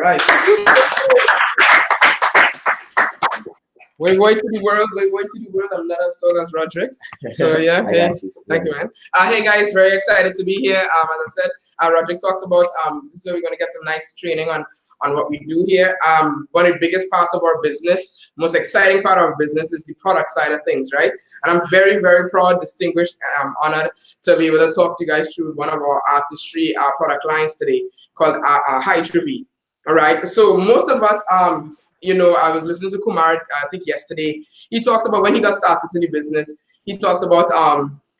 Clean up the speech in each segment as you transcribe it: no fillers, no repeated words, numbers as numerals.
right. We're going to the world. We're going to the world. I'm not as tall as Roderick. So yeah, hey, thank you, man. Hey guys, very excited to be here. As I said, Roderick talked about this is where we're going to get some nice training on what we do here. One of the biggest parts of our business, most exciting part of our business is the product side of things, right? And I'm very, very proud, distinguished, honored to be able to talk to you guys through one of our artistry product lines today called Hydra V. All right. So most of us, you know, I was listening to Kumar, I think yesterday. He talked about when he got started in the business. He talked about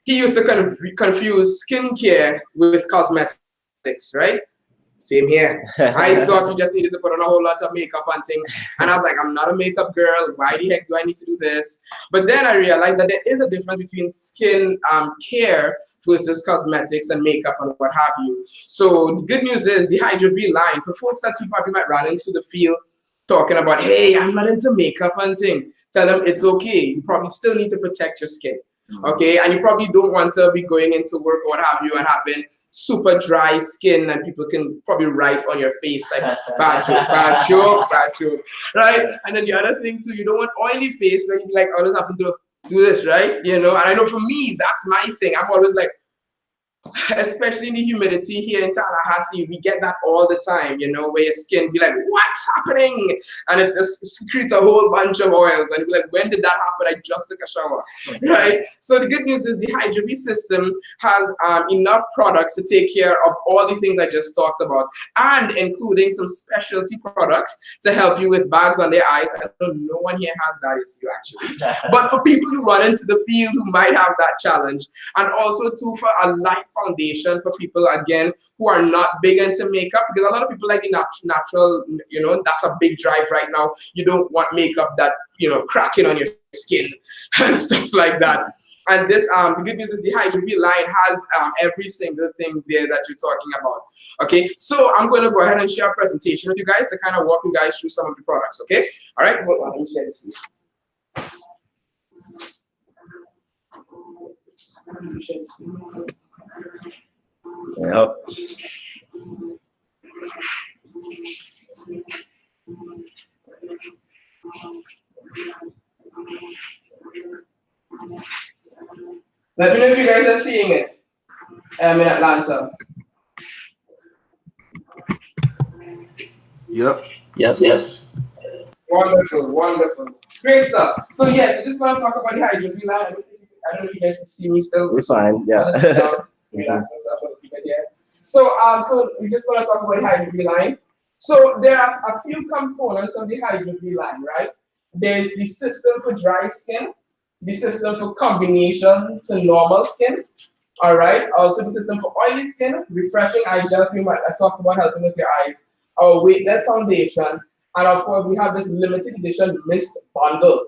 he used to kind of confuse skincare with cosmetics, right? Same here. I thought you just needed to put on a whole lot of makeup and things. And I was like, I'm not a makeup girl. Why the heck do I need to do this? But then I realized that there is a difference between skin care versus cosmetics and makeup and what have you. So the good news is the Hydra V line, for folks that you probably might run into the field talking about, hey, I'm not into makeup and thing. Tell them it's okay. You probably still need to protect your skin. Okay. And you probably don't want to be going into work or what have you and having super dry skin and people can probably write on your face like bad joke, bad joke, bad joke, right? And then the other thing too, you don't want oily face where you be like always having to do this, right? You know, and I know for me, that's my thing. I'm always like, especially in the humidity here in Tallahassee, we get that all the time, you know, where your skin be like, what's happening? And it just secretes a whole bunch of oils. And be like, when did that happen? I just took a shower, right? So the good news is the Hydra V system has enough products to take care of all the things I just talked about, and including some specialty products to help you with bags on their eyes. I know no one here has that issue actually. But for people who run into the field who might have that challenge, and also too for a light foundation for people again who are not big into makeup, because a lot of people like the natural, you know, that's a big drive right now. You don't want makeup that, you know, cracking on your skin and stuff like that. And this the good news is the Hydra V line has every single thing there that you're talking about. Okay, so I'm going to go ahead and share a presentation with you guys to kind of walk you guys through some of the products. Okay, all right, hold on, let me share this with you. Yep. Let me know if you guys are seeing it. I'm in Atlanta. Yep. Yes. Wonderful, wonderful. Great stuff. So yes, I just want to talk about the Hydra V line. I don't know if you guys can see me still. We're fine. Yeah. So we just want to talk about the Hydra V line. So there are a few components of the Hydra V line, right? There's the system for dry skin, the system for combination to normal skin, all right? Also the system for oily skin, refreshing eye gel cream, I talked about helping with your eyes, our weightless foundation, and of course we have this limited edition mist bundle.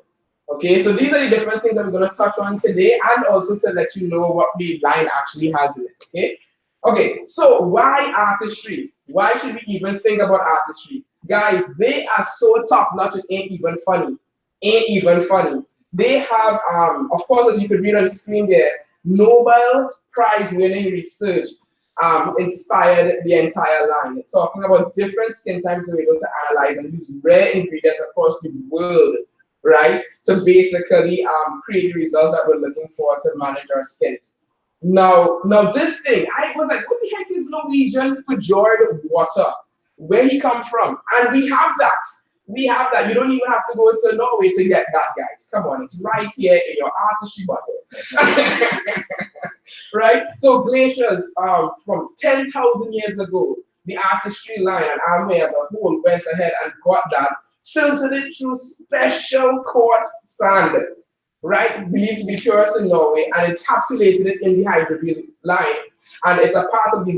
Okay, so these are the different things that we're going to touch on today, and also to let you know what the line actually has in it. Okay. Okay, so why artistry? Why should we even think about artistry? Guys, they are so top-notch, it ain't even funny. Ain't even funny. They have, of course, as you could read on the screen there, Nobel Prize-winning research inspired the entire line. They're talking about different skin types we're able to analyze and use rare ingredients across the world, right, to basically create the results that we're looking for to manage our skin. Now this thing, I was like, what the heck is Norwegian fjord water? Where he come from? And we have that. We have that. You don't even have to go to Norway to get that, guys. Come on, it's right here in your artistry bottle. Right? So glaciers from 10,000 years ago, the artistry line and Amway as a whole went ahead and got that, filtered it through special quartz sand, right? Believed to be purest in Norway, and encapsulated it in the Hydra V line. And it's a part of the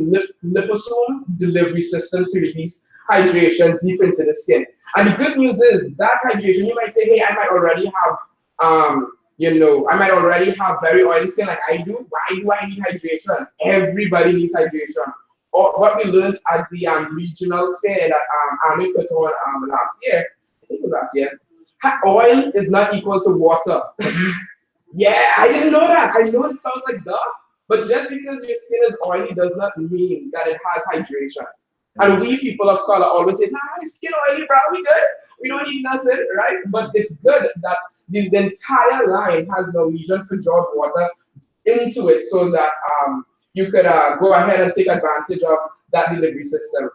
liposome delivery system to release hydration deep into the skin. And the good news is that hydration, you might say, hey, I might already have, you know, I might already have very oily skin like I do. Why do I need hydration? Everybody needs hydration. Or what we learned at the regional fair that Army put on last year, I think it was last year, oil is not equal to water. Yeah, I didn't know that. I know it sounds like duh, but just because your skin is oily does not mean that it has hydration. And we people of color always say, nah, skin oily, bro, we good. We don't need nothing, right? But it's good that the entire line has Norwegian filtered water into it so that you could go ahead and take advantage of that delivery system.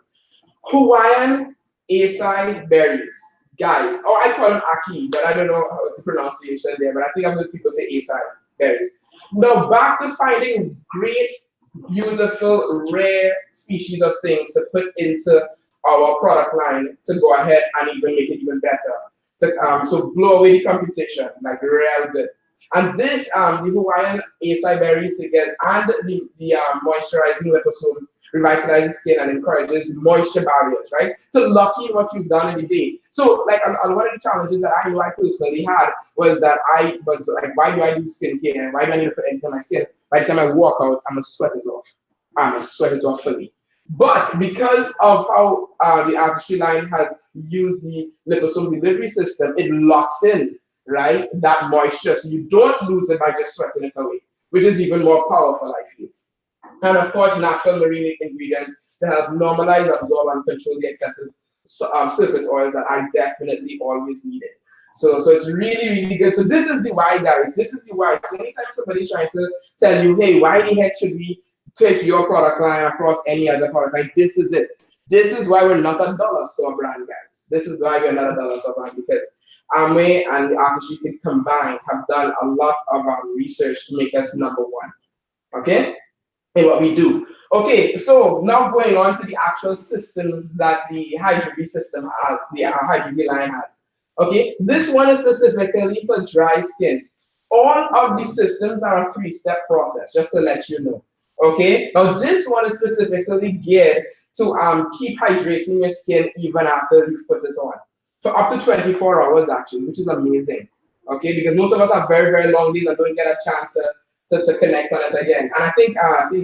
Hawaiian acai berries. Guys, oh, I call them aki, but I don't know how it's the pronunciation there, but I think I've heard people say acai berries. Now, back to finding great, beautiful, rare species of things to put into our product line to go ahead and even make it even better. So blow away the competition, like real good. And this, the Hawaiian acai berries together and the moisturizing liposome revitalizes skin and encourages moisture barriers, right? So lucky in what you've done in the day. So like one of the challenges that I know I personally had was that I was like, why do I do skincare? And why do I need to put anything on my skin? By the time I walk out, I'm gonna sweat it off. I'm gonna sweat it off fully. But because of how the artistry line has used the liposome delivery system, it locks in, right, that moisture. So you don't lose it by just sweating it away, which is even more powerful, I feel. And of course, natural marine ingredients to help normalize, absorb, and control the excessive surface oils that I definitely always needed. So it's really, really good. So this is the why, guys. This is the why. So anytime somebody's trying to tell you, hey, why the heck should we take your product line across any other product line? This is it. This is why we're not a dollar store brand, guys. This is why we're not a dollar store brand, because Amway and the artistry combined have done a lot of research to make us number one. Okay? In what we do. Okay, so now going on to the actual systems that the Hydro-V system has, the Hydro-V line has. Okay, this one is specifically for dry skin. All of the systems are a 3-step process, just to let you know. Okay, now this one is specifically geared to keep hydrating your skin even after you've put it on. For up to 24 hours actually, which is amazing. Okay, because most of us have very, very long days and don't get a chance to connect on it again. And I think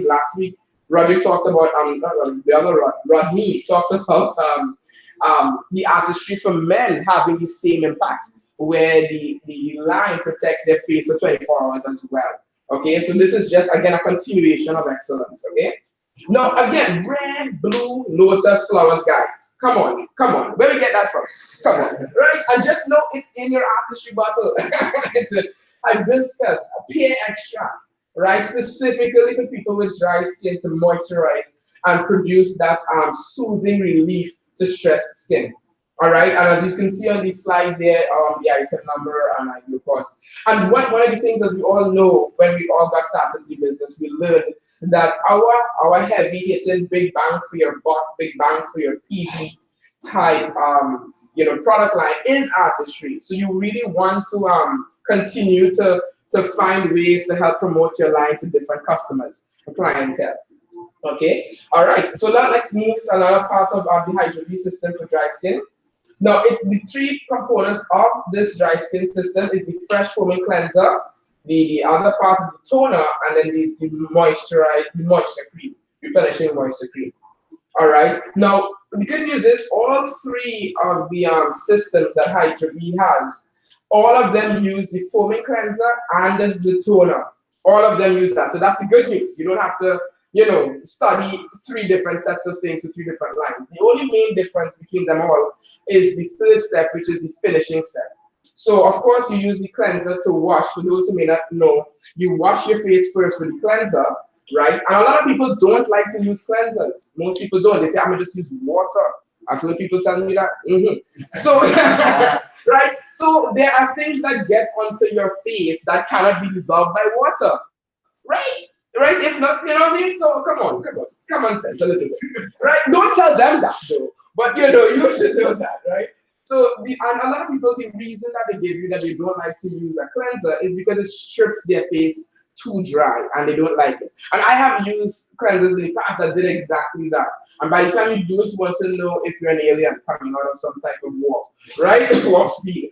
last week Roger talked about the other Rodney talked about the artistry for men having the same impact, where the line protects their face for 24 hours as well. Okay, so this is just again a continuation of excellence. Okay. Now again, red, blue, lotus flowers, guys. Come on. Where we get that from? Come on, right? And just know it's in your artistry bottle. It's a hibiscus, a pear extract, right? Specifically for people with dry skin to moisturize and produce that soothing relief to stressed skin. All right, and as you can see on the slide there, the item number and the cost. And one of the things, as we all know, when we all got started in the business, we learned that our heavy hitting, big bang for your buck, big bang for your PV type, product line is artistry. So you really want to continue to find ways to help promote your line to different customers and clientele. Okay, all right. So now let's move to another part of the Hydro-V system for dry skin. Now, the 3 components of this dry skin system is the fresh foaming cleanser, the other part is the toner, and then there's the moisture cream, replenishing moisture cream. All right. Now, the good news is all 3 of the systems that Hydro-V has, all of them use the foaming cleanser and the toner. All of them use that. So that's the good news. You don't have to study 3 different sets of things with 3 different lines. The only main difference between them all is the 3rd step, which is the finishing step. So, of course, you use the cleanser to wash. For those who may not know, you wash your face first with the cleanser, right? And a lot of people don't like to use cleansers. Most people don't. They say, I'm going to just use water. I've heard people tell me that. So, right? So, there are things that get onto your face that cannot be dissolved by water, right? Right? If not, you know what I'm saying? So come on sense a little bit. Right? Don't tell them that though. But you should know that, right? So and a lot of people, the reason that they give you that they don't like to use a cleanser is because it strips their face too dry and they don't like it. And I have used cleansers in the past that did exactly that. And by the time you do it, you want to know if you're an alien coming out of some type of warp, right? Warp speed.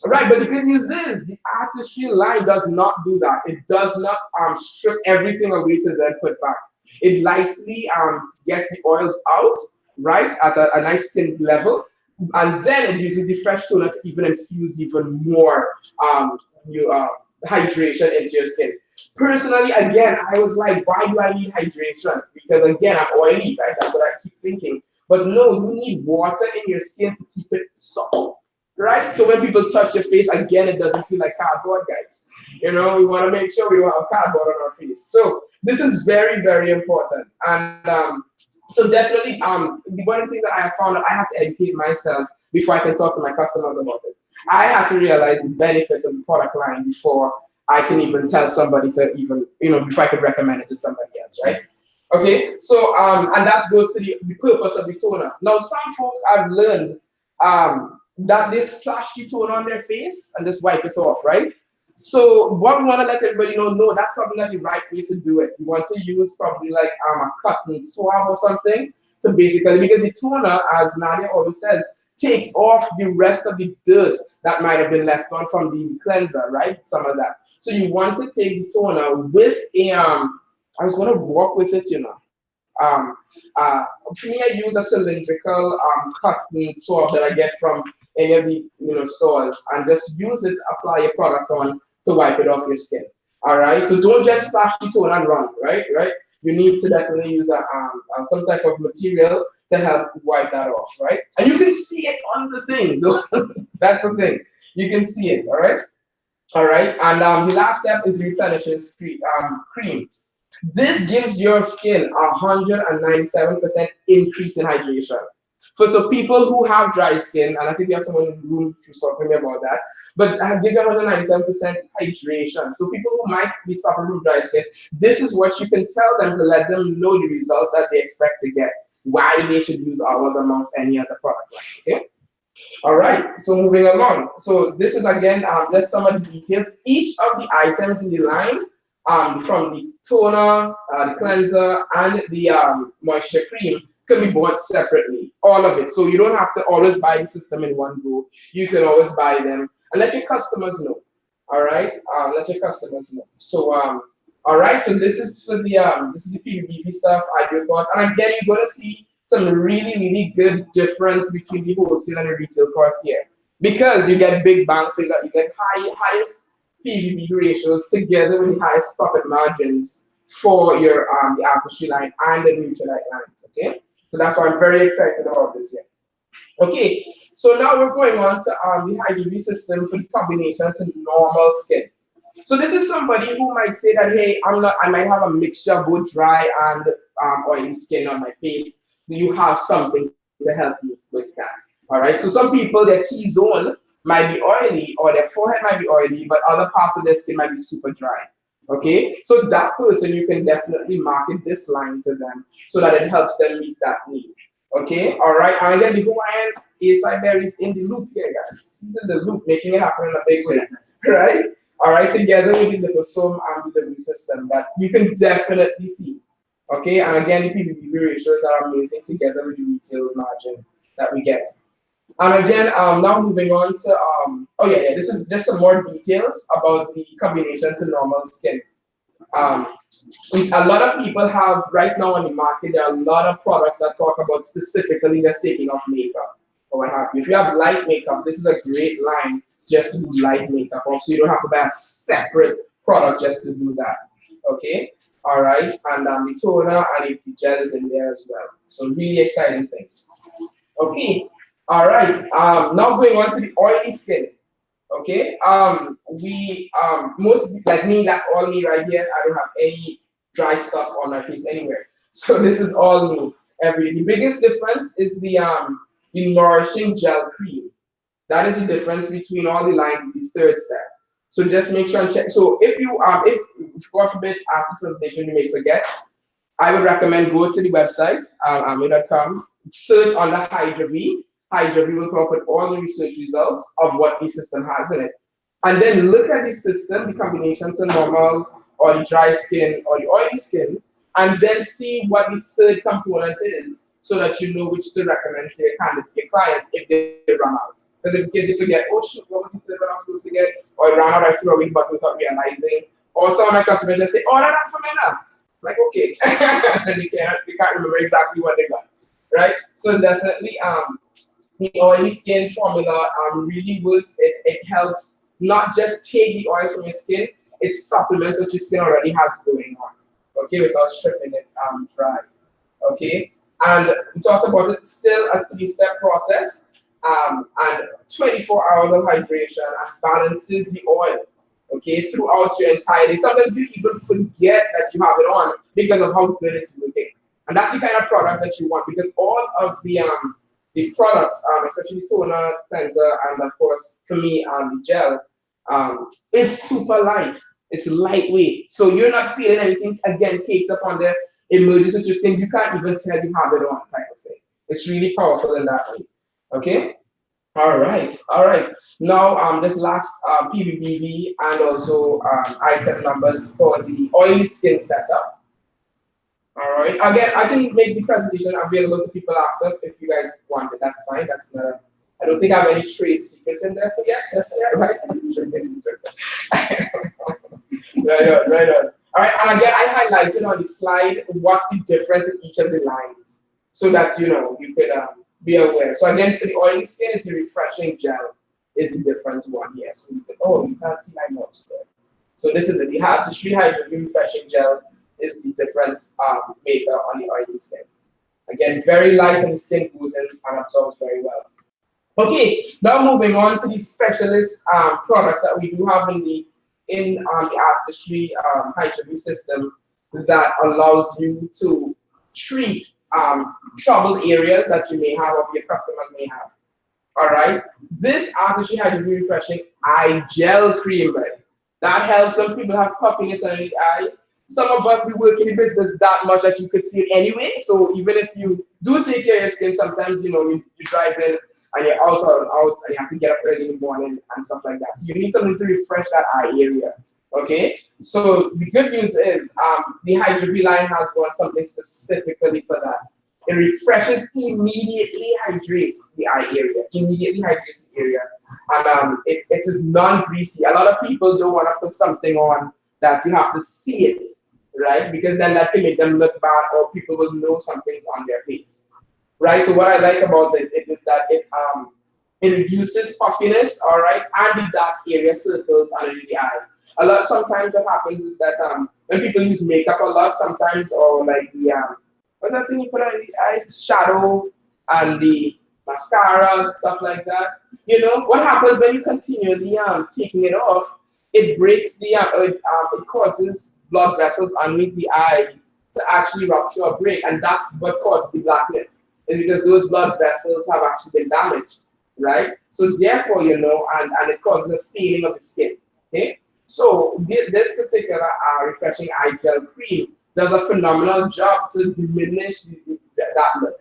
Right, but the good news is the artistry line does not do that. It does not strip everything away to then put back. It lightly gets the oils out, right, at a nice skin level, and then it uses the fresh toner to even infuse even more hydration into your skin. Personally, again, I was like, why do I need hydration? Because again, I'm oily, right? That's what I keep thinking. But no, you need water in your skin to keep it soft, right? So when people touch your face, again, it doesn't feel like cardboard, guys. You know, we want to make sure we don't have cardboard on our face. So this is very, very important. And so definitely, one of the things that I have found that I have to educate myself before I can talk to my customers about it. I have to realize the benefits of the product line before I can even tell somebody to even, before I could recommend it to somebody else, right? Okay, so and that goes to the purpose of the toner. Now, some folks have learned that they splash the toner on their face and just wipe it off, right? So what we want to let everybody know, no, that's probably not the right way to do it. You want to use probably like a cotton swab or something to basically, because the toner, as Nadia always says, takes off the rest of the dirt that might have been left on from the cleanser, right? Some of that. So you want to take the toner with a, I was going to walk with it, for me, I use a cylindrical cotton swab that I get from any of the stores, and just use it, apply your product on to wipe it off your skin. All right, so don't just splash the toner and run, right? You need to definitely use some type of material to help wipe that off, right? And you can see it on the thing. That's the thing. You can see it, all right? All right, and the last step is the replenishing cream. This gives your skin 197% increase in hydration. So people who have dry skin, and I think we have someone in the room who's talking to me about that, but gives you 197% hydration. So people who might be suffering from dry skin, this is what you can tell them to let them know the results that they expect to get, why they should use ours amongst any other product line, okay? All right, so moving along. So this is again, just some of the details. Each of the items in the line, from the toner, the cleanser, and the moisture cream, can be bought separately, all of it. So you don't have to always buy the system in one go. You can always buy them and let your customers know. All right, let your customers know. So all right, so this is for the this is the PVB stuff, hydro cost, and again, you're gonna see some really, really good difference between the wholesale and the retail cost here, because you get big bang figure, you get highest PVB ratios together with the highest profit margins for your the artistry line and the Nutrilite lines. Okay, so that's why I'm very excited about this here. Okay, so now we're going on to the hydro system for the combination to normal skin. So this is somebody who might say that, hey, I might have a mixture of both dry and oily skin on my face. Do you have something to help me with that? All right, so some people, their T-zone might be oily or their forehead might be oily, but other parts of their skin might be super dry. Okay, so that person, you can definitely market this line to them so that it helps them meet that need. Okay, all right, and then the Hawaiian acai berries in the loop here, guys. He's in the loop, making it happen in a big way, right? All right, together with the liposome and delivery system that you can definitely see. Okay, and again, the PVB ratios are amazing together with the retail margin that we get. And again, now moving on to, oh yeah, this is just some more details about the combination to normal skin. A lot of people have, right now on the market, there are a lot of products that talk about specifically just taking off makeup or what have you. If you have light makeup, this is a great line just to do light makeup. Also, you don't have to buy a separate product just to do that. Okay, all right, and the toner and the gel is in there as well. So really exciting things. Okay, all right. Now going on to the oily skin. Okay, most like me, that's all me right here. I don't have any dry stuff on my face anywhere. So this is all me. The biggest difference is the nourishing gel cream. That is the difference between all the lines. Is the third step. So just make sure and check. So if you if God forbid after presentation you may forget, I would recommend go to the website ame.com, search on the Hydra V. Hydra V will come up with all the research results of what the system has in it, and then look at the system, the combination to normal or the dry skin or the oily skin, and then see what the third component is, so that you know which to recommend to your clients if they run out. Because in case you forget, oh shoot, what was the third one I'm supposed to get? Or I ran out, I threw away the bottle without realizing. Or some of my customers just say, oh, that's for me now. Like, okay. And they can't remember exactly what they got. Right? So definitely the oily skin formula really works. It helps not just take the oils from your skin, it supplements what your skin already has going on. Okay, without stripping it dry. Okay. And we talked about it, still a 3-step process, and 24 hours of hydration and balances the oil, okay, throughout your entire day. Sometimes you even forget that you have it on because of how good it's looking. And that's the kind of product that you want, because all of the products, especially toner, cleanser, and of course, for me, the gel, is super light. It's lightweight. So you're not feeling anything, again, caked up on there. It merges with your skin. You can't even tell you have it on, type of thing. It's really powerful in that way. Okay? All right. All right. Now, this last PVBV and also item numbers for the oily skin setup. All right. Again, I can make the presentation available to people after if you guys want it. That's fine. That's not. I don't think I have any trade secrets in there for yet. Yes, yeah, right. Right on, right on. All right, and again, I highlighted on the slide what's the difference in each of the lines, so that you know you could be aware. So again, for the oily skin, it's the refreshing gel is the different one here. So you can, oh, you can't see my notes there. So this is it. The hard tissue hydrating refreshing gel is the difference maker on the oily skin. Again, very light on the skin, goes in and absorbs very well. Okay, now moving on to the specialist products that we do have in the artistry hygiene system that allows you to treat troubled areas that you may have or your customers may have. All right, this artistry hygiene refreshing eye gel cream, right? That helps some people have puffiness under the eye. Some of us, we work in the business that much that you could see it anyway. So even if you do take care of your skin, sometimes, you know, you drive in and you're out and you have to get up early in the morning and stuff like that. So you need something to refresh that eye area. Okay, so the good news is the Hydro line has got something specifically for that. It refreshes, immediately hydrates the eye area, immediately hydrates the area. And it is non-greasy. A lot of people don't want to put something on that you have to see it, right? Because then that can make them look bad or people will know something's on their face, right? So what I like about it is that it reduces puffiness, all right, and the dark area circles under the eye. Sometimes what happens is that when people use makeup a lot, sometimes, or like the what's that thing you put on the eye? Shadow and the mascara and stuff like that. You know what happens when you continually taking it off? It breaks the it causes blood vessels underneath the eye to actually rupture or break, and that's what causes the blackness. It's because those blood vessels have actually been damaged, right? So therefore, you know, and it causes a staining of the skin. Okay, so this particular refreshing eye gel cream does a phenomenal job to diminish that look.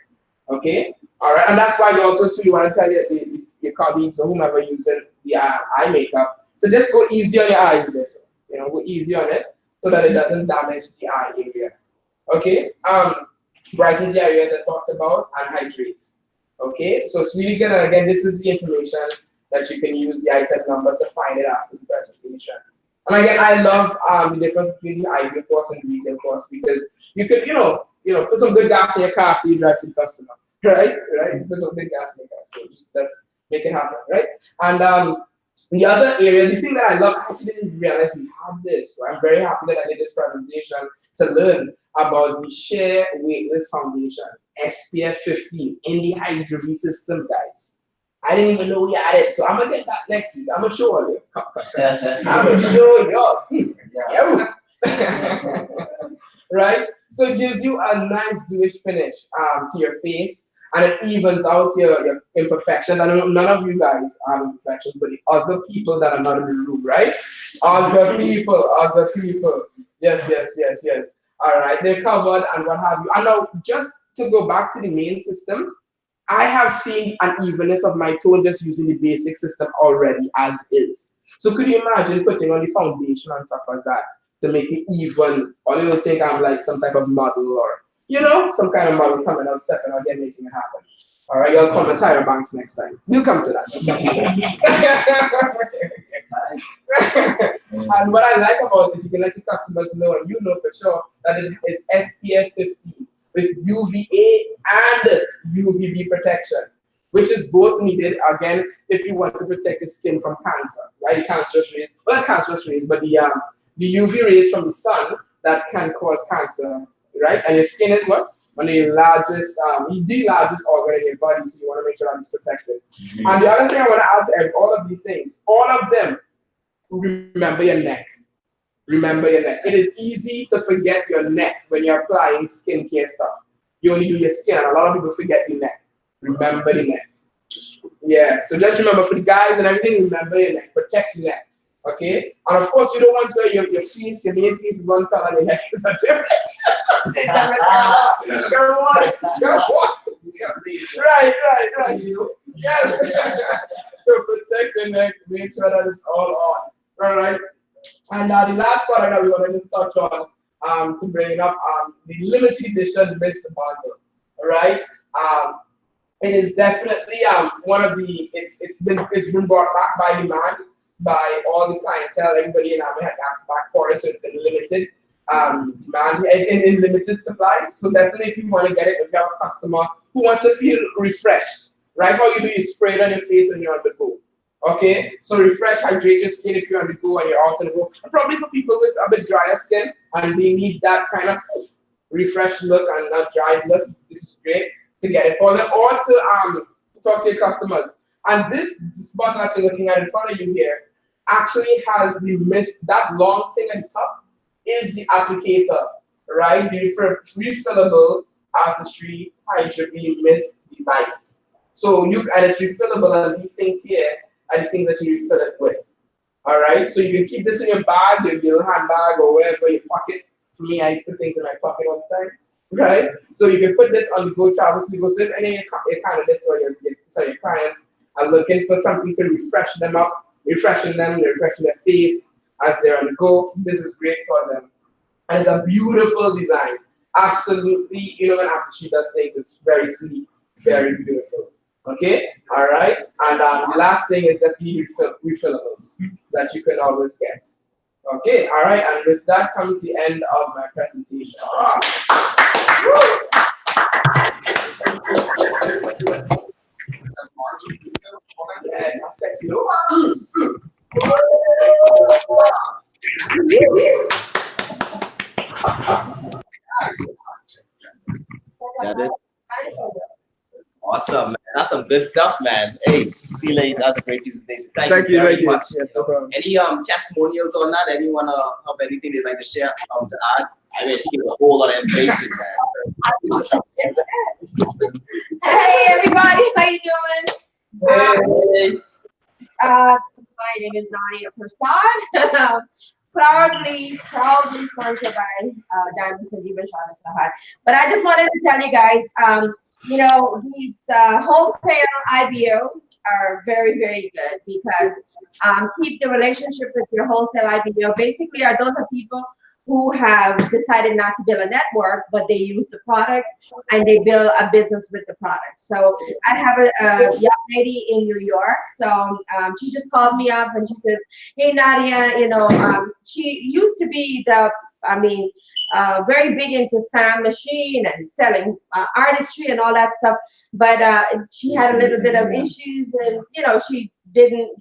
Okay, all right, and that's why you also too you want to tell your colleagues or whomever using the eye makeup to just go easy on your eyes, this, you know, go easy on it so that it doesn't damage the eye area. Okay, brightens the areas I talked about and hydrates. Okay, so it's really good. And again, this is the information that you can use the item number to find it after the presentation. And again, I love the difference between the IB course and the retail course because you could, you know, put some good gas in your car after you drive to the customer, right? Right? Put some good gas in your car. So just let's make it happen, right? And the other area, the thing that I love, I actually didn't realize we have this. So I'm very happy that I did this presentation to learn about the Sheer Weightless Foundation, SPF 15 in the Hydro system, guys. I didn't even know we had it, so I'm gonna get that next week. I'm gonna show you. I'm gonna show you. Right? So it gives you a nice dewish finish to your face, and it evens out your imperfections. I know none of you guys have imperfections, but the other people that are not in the room, right? Other people. Yes. All right, they're covered and what have you. And now, just to go back to the main system, I have seen an evenness of my tone just using the basic system already as is. So could you imagine putting on the foundation on top of that to make it even, or you don't think I'm like some type of model or, you know, some kind of model coming out, stepping out there, making it happen. All right, you'll come to Tyra Banks next time. We'll come to that. And what I like about it, you can let your customers know, and you know for sure, that it is SPF 15 with UVA and UVB protection, which is both needed, again, if you want to protect your skin from cancer, right? The cancerous rays, well, not cancerous rays, but the UV rays from the sun that can cause cancer, right? And your skin is what? one of the largest organ in your body, so you want to make sure that it's protected. And the other thing I want to add to all of these things, all of them, remember your neck. Remember your neck. It is easy to forget your neck when you're applying skincare stuff. You only do your skin, and a lot of people forget the neck. Remember the neck. Yeah, so just remember for the guys and everything, remember your neck. Protect your neck. Okay? And of course, you don't want to your face, your main face is one color and your neck is a different. Right. Yes. So protect the neck, make sure that it's all on. All right. And the last product that we want to just touch on to bring it up, the limited edition Mist Bundle. All right. It is definitely one of the it's been brought back by demand by all the clientele. Everybody in Amway had asked back for it, so it's in limited demand, in limited supplies. So definitely, if you want to get it, if you have a customer who wants to feel refreshed, right? How you do, you spray it on your face when you're on the go. Okay, so refresh, hydrate your skin if you're on the go and you're out on the go. And probably for people with a bit drier skin and they need that kind of refresh look and not dry look, this is great to get it for them, or to talk to your customers. And this bottle that you're looking at in front of you here actually has the mist, that long thing at the top is the applicator, right? The refillable artistry Hydra Beam mist device. So and it's refillable, and these things here are the things that you refill it with. All right, so you can keep this in your bag, your little handbag, or wherever, your pocket. For me, I put things in my pocket all the time. Right? So you can put this on the go, travel to the go. So if any of your candidates or your clients are looking for something to refresh them up, refreshing their face as they're on the go, this is great for them. And it's a beautiful design. Absolutely, when after she does things, it's very sleek, very beautiful. Okay? All right? And the last thing is just the refillables that you can always get. Okay, all right, and with that comes the end of my presentation. Yes, a sexy look. Got it? Awesome, man. That's some good stuff, man. Hey, Philly, that's a great presentation. Thank you very much. Yes, no any testimonials on that? Anyone have anything they'd like to share to add? I mean, she gave a whole lot of information, man. Hey everybody, how you doing? Hey. My name is Nadia Prasad. proudly sponsored by Diamond City Vishal Sahar. But I just wanted to tell you guys, these wholesale IBOs are very, very good because keep the relationship with your wholesale IBO. Basically, those are people who have decided not to build a network, but they use the products and they build a business with the products. So I have a young lady in New York. So she just called me up and she said, "Hey Nadia, she used to be very big into Sam Machine and selling artistry and all that stuff, but she had a little bit of issues, and she didn't.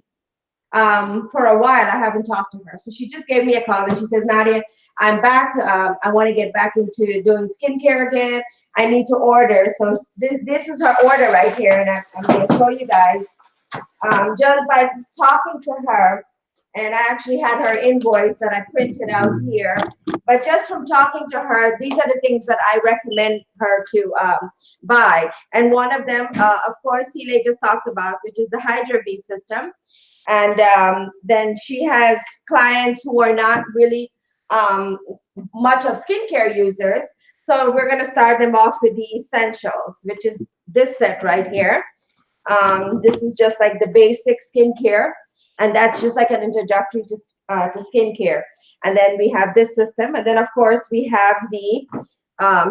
For a while, I haven't talked to her. So she just gave me a call and she says, Nadia, I'm back. I want to get back into doing skincare again. I need to order. So this is her order right here, and I'm going to show you guys. Just by talking to her, and I actually had her invoice that I printed out here. But just from talking to her, these are the things that I recommend her to buy. And one of them, of course, Hile just talked about, which is the Hydra V system. And then she has clients who are not really much of skincare users. So we're going to start them off with the essentials, which is this set right here. This is just like the basic skincare. And that's just like an introductory to skincare. And then we have this system. And then, of course, we have the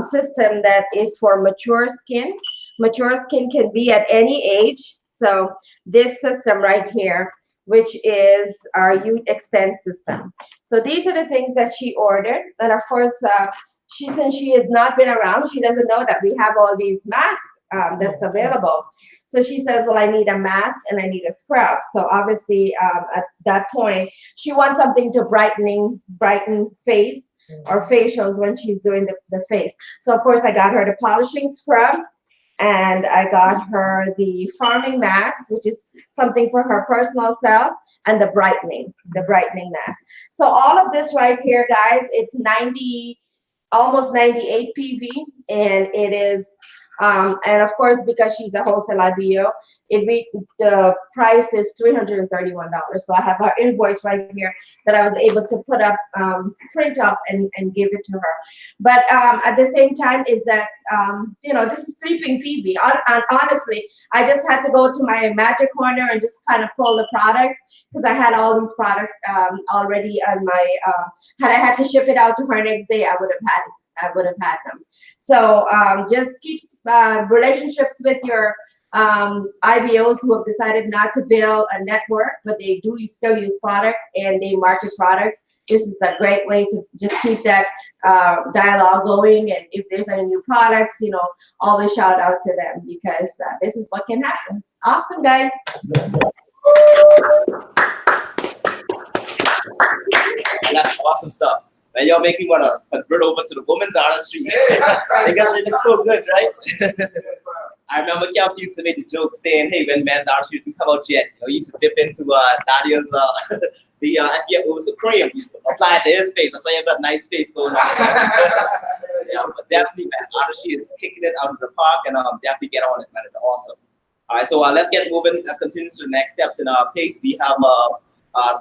system that is for mature skin. Mature skin can be at any age. So this system right here, which is our Youth Extend system. So these are the things that she ordered. And of course, since she has not been around, she doesn't know that we have all these masks that's available. So she says, well, I need a mask and I need a scrub. So obviously at that point, she wants something to brighten face or facials when she's doing the face. So of course I got her the polishing scrub, and I got her the farming mask, which is something for her personal self, and the brightening mask. So all of this right here, guys, it's 90, almost 98 PV, and it is, and of course, because she's a wholesale IBO, the price is $331. So I have her invoice right here that I was able to put up, print up, and give it to her. But at the same time, is that this is sleeping PV. And honestly, I just had to go to my magic corner and just kind of pull the products, because I had all these products already on my. Had I had to ship it out to her next day, I would have had them. So just keep relationships with your IBOs who have decided not to build a network, but they do still use products and they market products. This is a great way to just keep that dialogue going. And if there's any new products, always shout out to them, because this is what can happen. Awesome, guys. That's awesome stuff. Man, y'all make me want to convert over to the women's artistry. They look so good, right? I remember Kelp used to make the joke saying, hey, when men's artistry didn't come out yet, he used to dip into Nadia's, it was a cream. He apply it to his face. That's why you have that nice face going on. Yeah, but definitely, man, artistry is kicking it out of the park, and definitely get on it, man. It's awesome. All right, so let's get moving. Let's continue to the next steps in our Pace. We have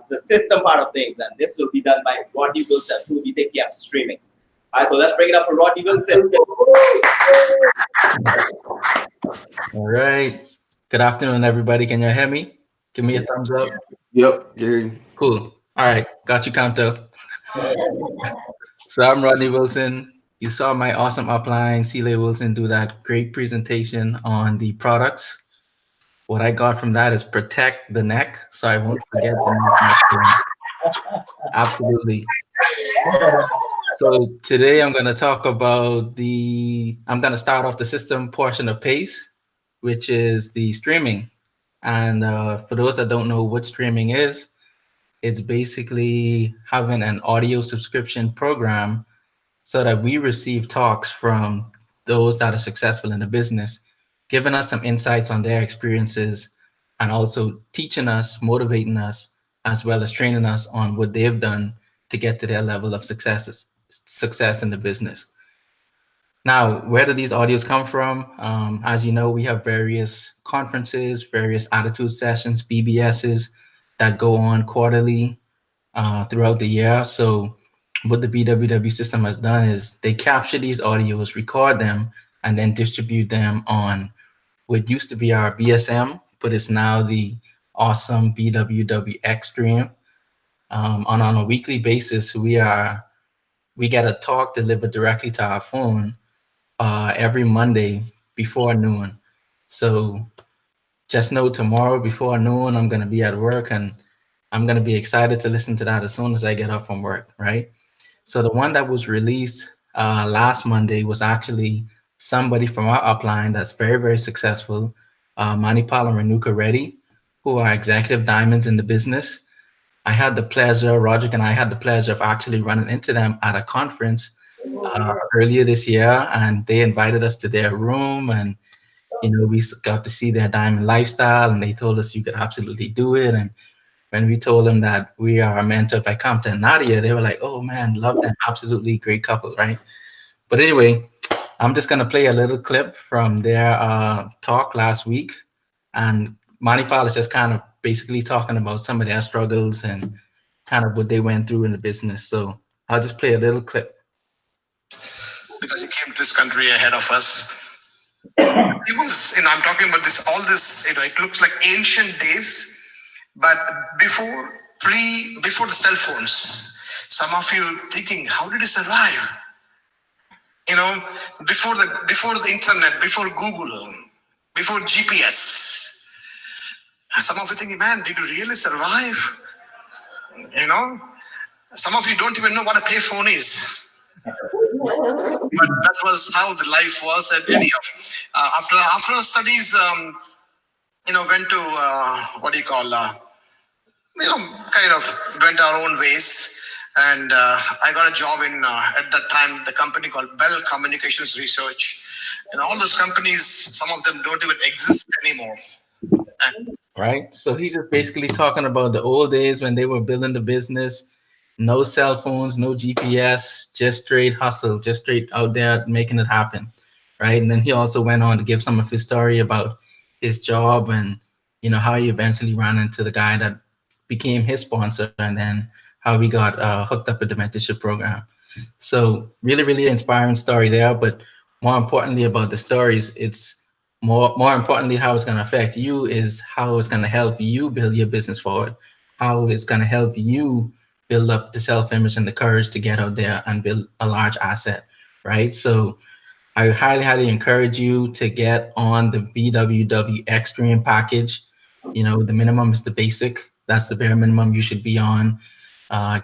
the system part of things, and this will be done by Rodney Wilson, who will be taking care of streaming. All right, so let's bring it up for Rodney Wilson. All right. Good afternoon, everybody. Can you hear me? Give me a thumbs up. Yep. Yeah. Cool. All right. Got you, Kanto. So I'm Rodney Wilson. You saw my awesome upline, Celia Wilson, do that great presentation on the products. What I got from that is protect the neck, so I won't forget the neck. Absolutely. So today I'm going to talk about I'm going to start off the system portion of Pace, which is the streaming. And for those that don't know what streaming is, it's basically having an audio subscription program so that we receive talks from those that are successful in the business, giving us some insights on their experiences and also teaching us, motivating us, as well as training us on what they've done to get to their level of success in the business. Now, where do these audios come from? As you know, we have various conferences, various attitude sessions, BBSs that go on quarterly throughout the year. So what the BWW system has done is they capture these audios, record them, and then distribute them on what used to be our BSM, but it's now the awesome BWWX stream. On a weekly basis, we get a talk delivered directly to our phone every Monday before noon. So just know tomorrow before noon, I'm going to be at work and I'm going to be excited to listen to that as soon as I get up from work, right? So the one that was released last Monday was actually somebody from our upline that's very, very successful, Manipal and Renuka Reddy, who are executive diamonds in the business. I had the pleasure, Roderick and I had the pleasure of actually running into them at a conference earlier this year, and they invited us to their room, and we got to see their diamond lifestyle, and they told us you could absolutely do it. And when we told them that we are a mentor by Compton and Nadia, they were like, oh man, love them, absolutely great couple, right? But anyway, I'm just gonna play a little clip from their talk last week, and Manipal is just kind of basically talking about some of their struggles and kind of what they went through in the business. So I'll just play a little clip. Because he came to this country ahead of us. He was, I'm talking about all this, it looks like ancient days, but before the cell phones. Some of you thinking, how did he survive? Before the internet, before Google, before GPS. Some of you thinking, man, did you really survive? Some of you don't even know what a payphone is. But that was how the life was. And anyhow, after our studies, went to kind of went our own ways. And I got a job in, at that time, the company called Bell Communications Research. And all those companies, some of them don't even exist anymore. And Right. So he's just basically talking about the old days when they were building the business. No cell phones, no GPS, just straight hustle, just straight out there making it happen. Right. And then he also went on to give some of his story about his job and, how he eventually ran into the guy that became his sponsor and then how he got hooked up with the mentorship program. So really, really inspiring story there. But more importantly about the stories, it's more importantly how it's going to affect you is how it's going to help you build your business forward, how it's going to help you build up the self-image and the courage to get out there and build a large asset, right? So I highly, highly encourage you to get on the BWW Experience package. The minimum is the basic. That's the bare minimum you should be on.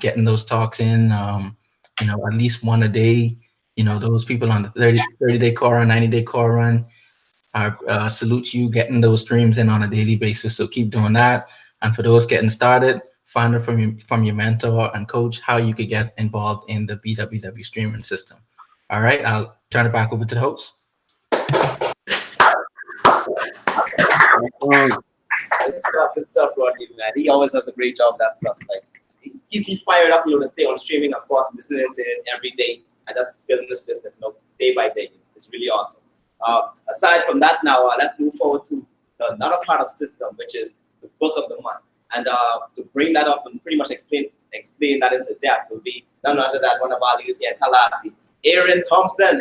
Getting those talks in, at least one a day. Those people on the 30-day core run, 90-day core run, I salute you getting those streams in on a daily basis. So keep doing that. And for those getting started, find out from your mentor and coach how you could get involved in the BWW streaming system. All right, I'll turn it back over to the host. Good stuff, Rodney, man. He always does a great job of that stuff. Like, he fired up, to stay on streaming, of course, listening to it every day, and just building this business, day by day. It's really awesome. Aside from that, now let's move forward to another part of system, which is the book of the month. And to bring that up and pretty much explain that into depth will be none other than one of our leaders here in Tallahassee, Aaron Thompson.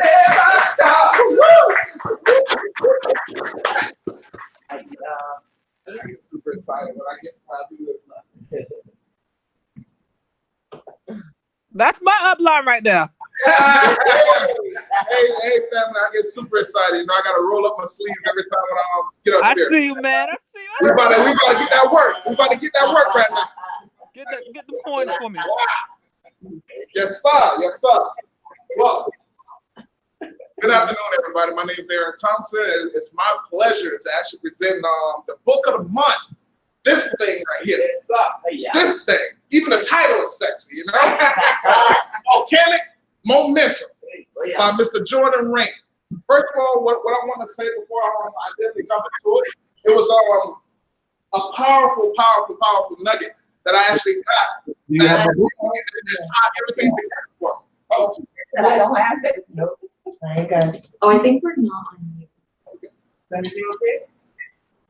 I get super excited when I get to do this now. That's my upline right there. Hey, family, I get super excited. I gotta roll up my sleeves every time when I get up here. I see you, man. I see you. We about to get that work. We about to get that work right now. Get the points for me. Yes, sir. Yes, sir. Well, good afternoon, everybody. My name is Aaron Thompson. It's my pleasure to actually present the book of the month. This thing right here. Yes, sir. Yeah. This thing. Even the title is sexy, Volcanic Momentum by Mr. Jordan Rain. First of all, what I want to say before I definitely jump into it, it was a powerful, powerful, powerful nugget that I actually got. You have that tied everything together for me. Oh, I don't have it. Nope. I ain't got it. Oh, I think we're not on mute. okay. Everything okay?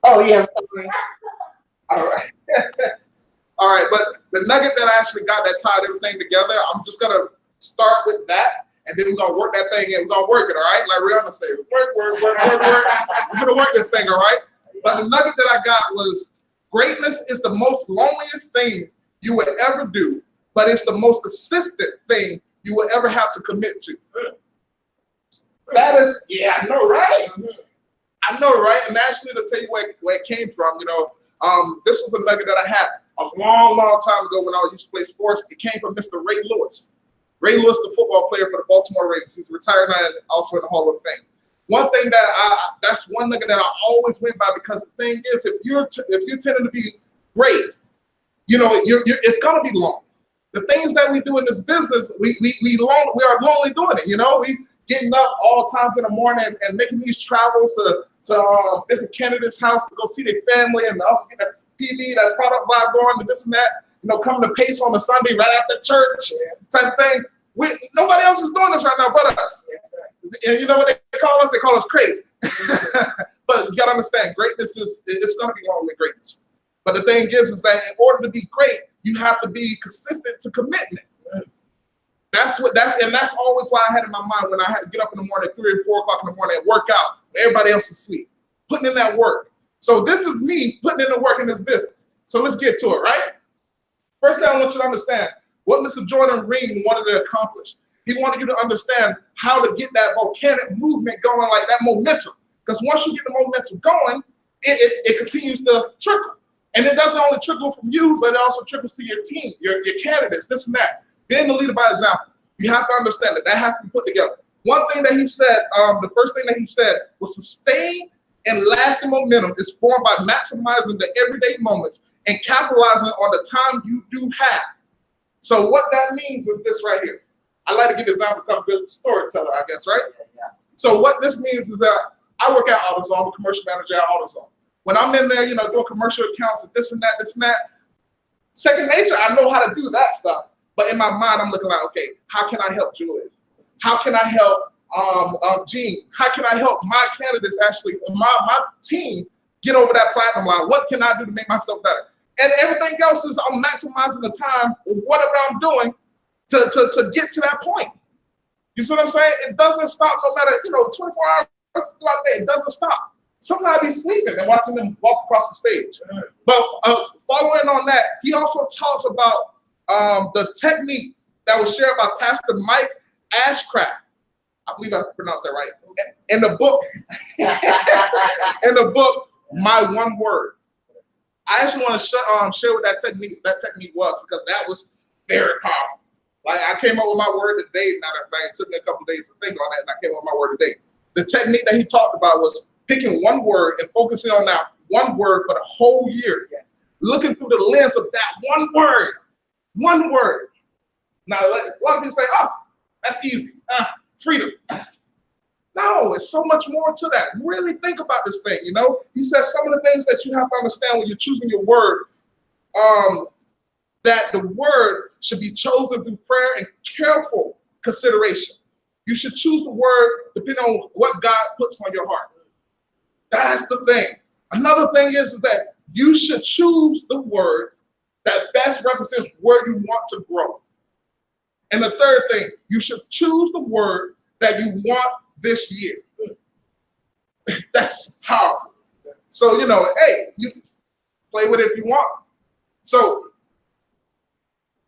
Oh, yeah. Sorry. All right. All right, but the nugget that I actually got that tied everything together, I'm just going to start with that, and then we're going to work that thing in. We're going to work it, all right? Like Rihanna say, work. We're going to work this thing, all right? But the nugget that I got was greatness is the most loneliest thing you would ever do, but it's the most consistent thing you will ever have to commit to. That is, yeah, I know, right? I know, right? And actually, to tell you where it came from, this was a nugget that I had a long, long time ago when I used to play sports. It came from Mr. Ray Lewis. Ray Lewis, the football player for the Baltimore Ravens. He's retired now and also in the Hall of Fame. One thing that's one nugget that I always went by, because the thing is, if you're tending to be great, it's gonna be long. The things that we do in this business, we are lonely doing it. We getting up all times in the morning and making these travels to different candidates' house to go see their family and also get that PB, that product vibe going, and this and that. Coming to Pase on a Sunday right after church type of thing. Nobody else is doing this right now but us. And you know what they call us? They call us crazy. But you gotta understand, greatness it's gonna be long with greatness. But the thing is that in order to be great, you have to be consistent to commitment. That's always why I had in my mind when I had to get up in the morning at 3 or 4 o'clock in the morning and work out. Everybody else is asleep, putting in that work. So this is me putting in the work in this business. So let's get to it, right? First thing I want you to understand what Mr. Jordan Ring wanted to accomplish. He wanted you to understand how to get that volcanic movement going, like that momentum. Because once you get the momentum going, it continues to trickle. And it doesn't only trickle from you, but it also trickles to your team, your candidates, this and that. Being the leader by example, you have to understand that has to be put together. One thing that he said, the first thing that he said was sustained and lasting momentum is formed by maximizing the everyday moments and capitalizing on the time you do have. So what that means is this right here. I like to give examples because I'm a good storyteller, I guess, right? Yeah. So what this means is that I work at AutoZone, I'm a commercial manager at AutoZone. When I'm in there, you know, doing commercial accounts and this and that, second nature, I know how to do that stuff. But in my mind, I'm looking like, okay, how can I help Julie? How can I help Gene? How can I help my candidates actually, my team get over that platinum line? What can I do to make myself better? And everything else is I'm maximizing the time, whatever I'm doing, to get to that point. You see what I'm saying? It doesn't stop no matter, 24 hours throughout the day. It doesn't stop. Sometimes I be sleeping and watching them walk across the stage. But following on that, he also talks about the technique that was shared by Pastor Mike Ashcraft. I believe I pronounced that right. In the book, My One Word. I actually want to share what that technique was, because that was very powerful. Like, I came up with my word today. Matter of fact, it took me a couple of days to think on that, and I came up with my word today. The technique that he talked about was picking one word and focusing on that one word for the whole year. Looking through the lens of that one word. One word. Now, a lot of people say, oh, that's easy. Freedom. No, it's so much more to that. Really think about this thing, He says some of the things that you have to understand when you're choosing your word, that the word should be chosen through prayer and careful consideration. You should choose the word depending on what God puts on your heart. That's the thing. Another thing is that you should choose the word that best represents where you want to grow. And the third thing, you should choose the word that you want this year. That's powerful. So, hey, you play with it if you want. So,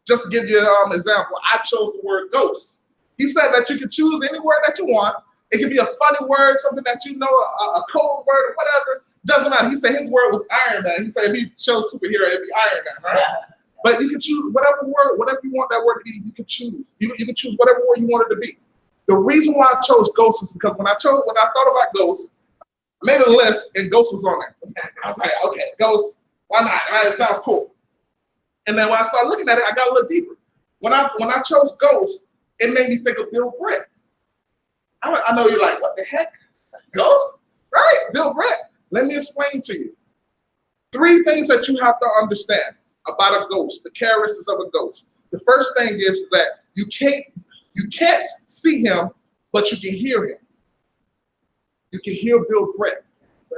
just to give you an example, I chose the word ghost. He said that you can choose any word that you want. It can be a funny word, something that a code word or whatever. Doesn't matter. He said his word was Iron Man. He said if he chose superhero, it'd be Iron Man, right? Yeah. But you can choose whatever word, whatever you want that word to be, you can choose. You can choose whatever word you want it to be. The reason why I chose ghost is because when I thought about ghost, I made a list and ghost was on there. I was like, okay, ghost, why not? Right, it sounds cool. And then when I started looking at it, I got a little deeper. When I chose ghost, it made me think of Bill Brett. I know you're like, what the heck? Ghost? Right, Bill Brett. Let me explain to you. 3 things that you have to understand about a ghost, the characteristics of a ghost. The first thing is that you can't see him, but you can hear him. You can hear Bill Brett,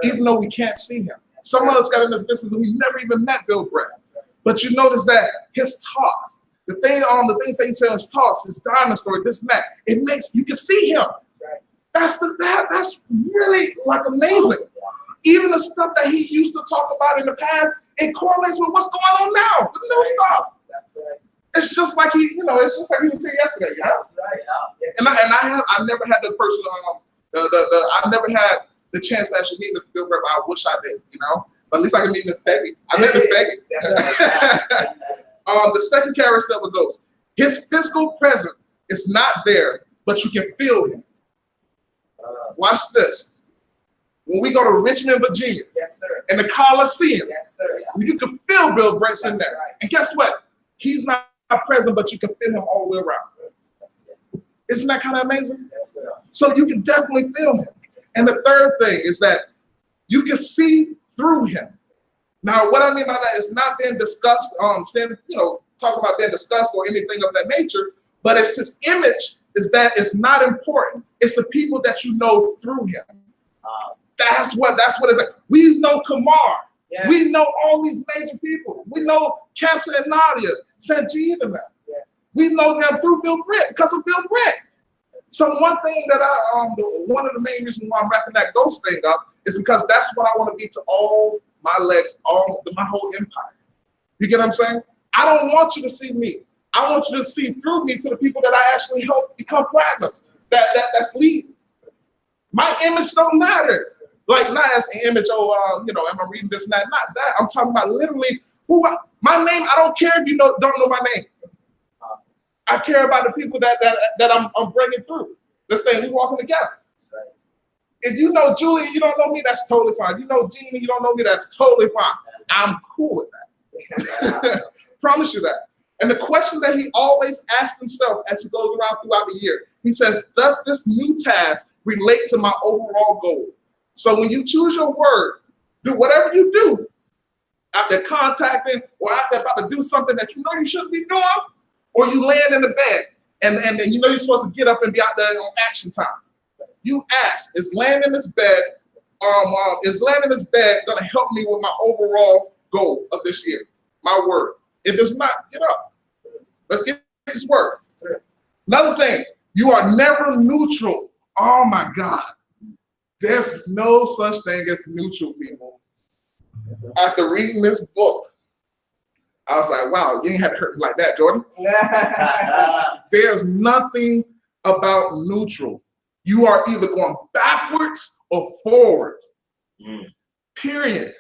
even though we can't see him. Some of us got in this business and we never even met Bill Brett. But you notice that his talks, the things that he said in his talks, his diamond story, this and that, you can see him. That's really like amazing. Even the stuff that he used to talk about in the past, it correlates with what's going on now. The new stuff. It's just like he was here yesterday. And I've never had the person I've never had the chance to actually meet Mr. Bill Brett. I wish I did, But at least I can meet Miss Peggy. I met Miss Peggy. The second characteristic of a ghost, his physical presence is not there, but you can feel him. Watch this. When we go to Richmond, Virginia, in the Coliseum, you can feel Bill Brett's in there. And guess what? He's not present, but you can feel him all the way around. Isn't that kind of amazing? So you can definitely feel him. And the third thing is that you can see through him. Now, what I mean by that is not being discussed, talking about being discussed or anything of that nature, but it's his image is that it's not important. It's the people that you know through him. That's what it's like. We know Kamar. Yes. We know all these major people. We know Captain and Nadia, Sanjeev. Yes. We know them through Bill Brett, because of Bill Brett. So one thing that one of the main reasons why I'm wrapping that ghost thing up is because that's what I want to be to all my legs, my whole empire. You get what I'm saying? I don't want you to see me. I want you to see through me to the people that I actually help become platinums. That's leading. My image don't matter. Like, not as an image, am I reading this and that? Not that. I'm talking about literally my name. I don't care if you don't know my name. I care about the people that I'm bringing through this thing. We walking together. If you know Julie and you don't know me, that's totally fine. You know Gene and you don't know me, that's totally fine. I'm cool with that. Promise you that. And the question that he always asks himself as he goes around throughout the year, he says, does this new task relate to my overall goal? So when you choose your word, do whatever you do out there contacting or out there about to do something that you know you shouldn't be doing, or you land in the bed and then you know you're supposed to get up and be out there on action time. You ask, is laying in this bed gonna help me with my overall goal of this year? My word. If it's not, get up. Let's get this work. Another thing, you are never neutral. Oh my God. There's no such thing as neutral, people. After reading this book, I was like, wow, you ain't had to hurt me like that, Jordan. There's nothing about neutral. You are either going backwards or forwards. Period.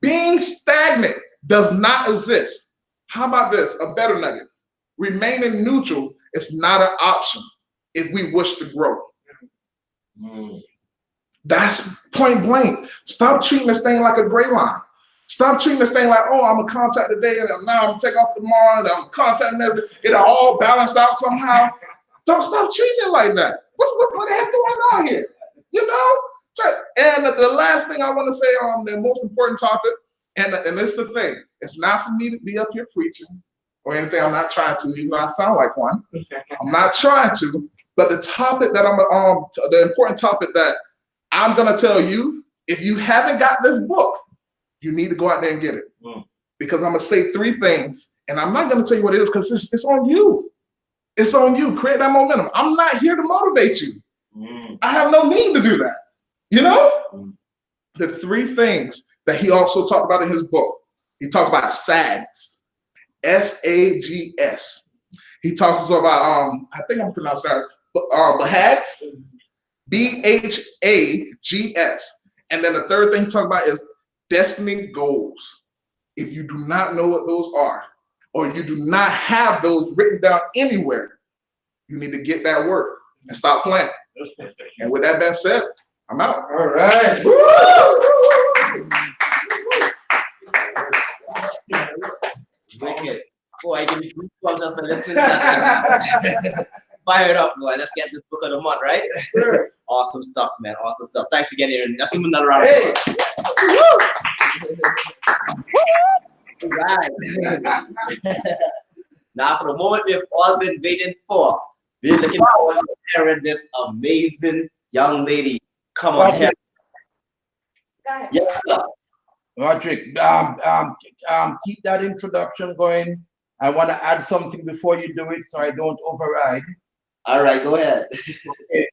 Being stagnant does not exist. How about this? A better nugget. Remaining neutral is not an option if we wish to grow. That's point blank. Stop treating this thing like a gray line. Stop treating this thing like, oh, I'm gonna contact today and now I'm gonna take off tomorrow and I'm contacting everything. It'll all balance out somehow. Don't stop treating it like that. What the heck going on here? You know? And the last thing I want to say on the most important topic, and this is the thing, it's not for me to be up here preaching or anything. I'm not trying to, even though I sound like one. I'm not trying to, but the topic that the important topic that I'm gonna tell you, if you haven't got this book, you need to go out there and get it. Because I'm gonna say 3 things, and I'm not gonna tell you what it is because it's on you. It's on you. Create that momentum. I'm not here to motivate you. I have no need to do that. You know? The 3 things that he also talked about in his book. He talked about SAGs. SAGS. He talks about, I think I'm pronouncing that, BHAGs. BHAGS. And then the 3rd thing he talked about is destiny goals. If you do not know what those are, or you do not have those written down anywhere, you need to get that work and stop playing. And with that being said, I'm out. All right. Wicked. Boy, I give me goosebumps just for listening to that. Fire it up, boy. Let's get this book of the month, right? Sure. Awesome stuff, man. Awesome stuff. Thanks again, Aaron. Let's give him another round of applause. All right. Now, for the moment we've all been waiting for, we're looking forward to hearing this amazing young lady. Come on here. Yeah. Roderick, keep that introduction going. I want to add something before you do it so I don't override. All right, go ahead. Okay,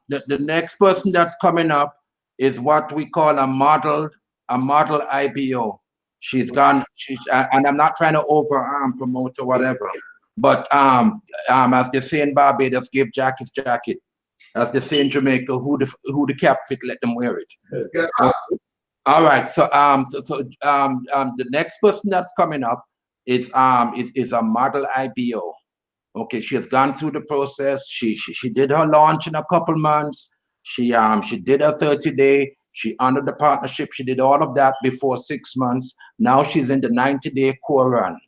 the next person that's coming up is what we call a model IBO. She's gone, and I'm not trying to promote or whatever, but as they say in Barbados, give Jack his jacket. As they say in Jamaica, who the cap fit, let them wear it. Yes. All right, so the next person that's coming up is a model IBO. Okay, she has gone through the process. She did her launch in a couple months. She did her 30-day. She honored the partnership. She did all of that before 6 months. Now she's in the 90-day core run,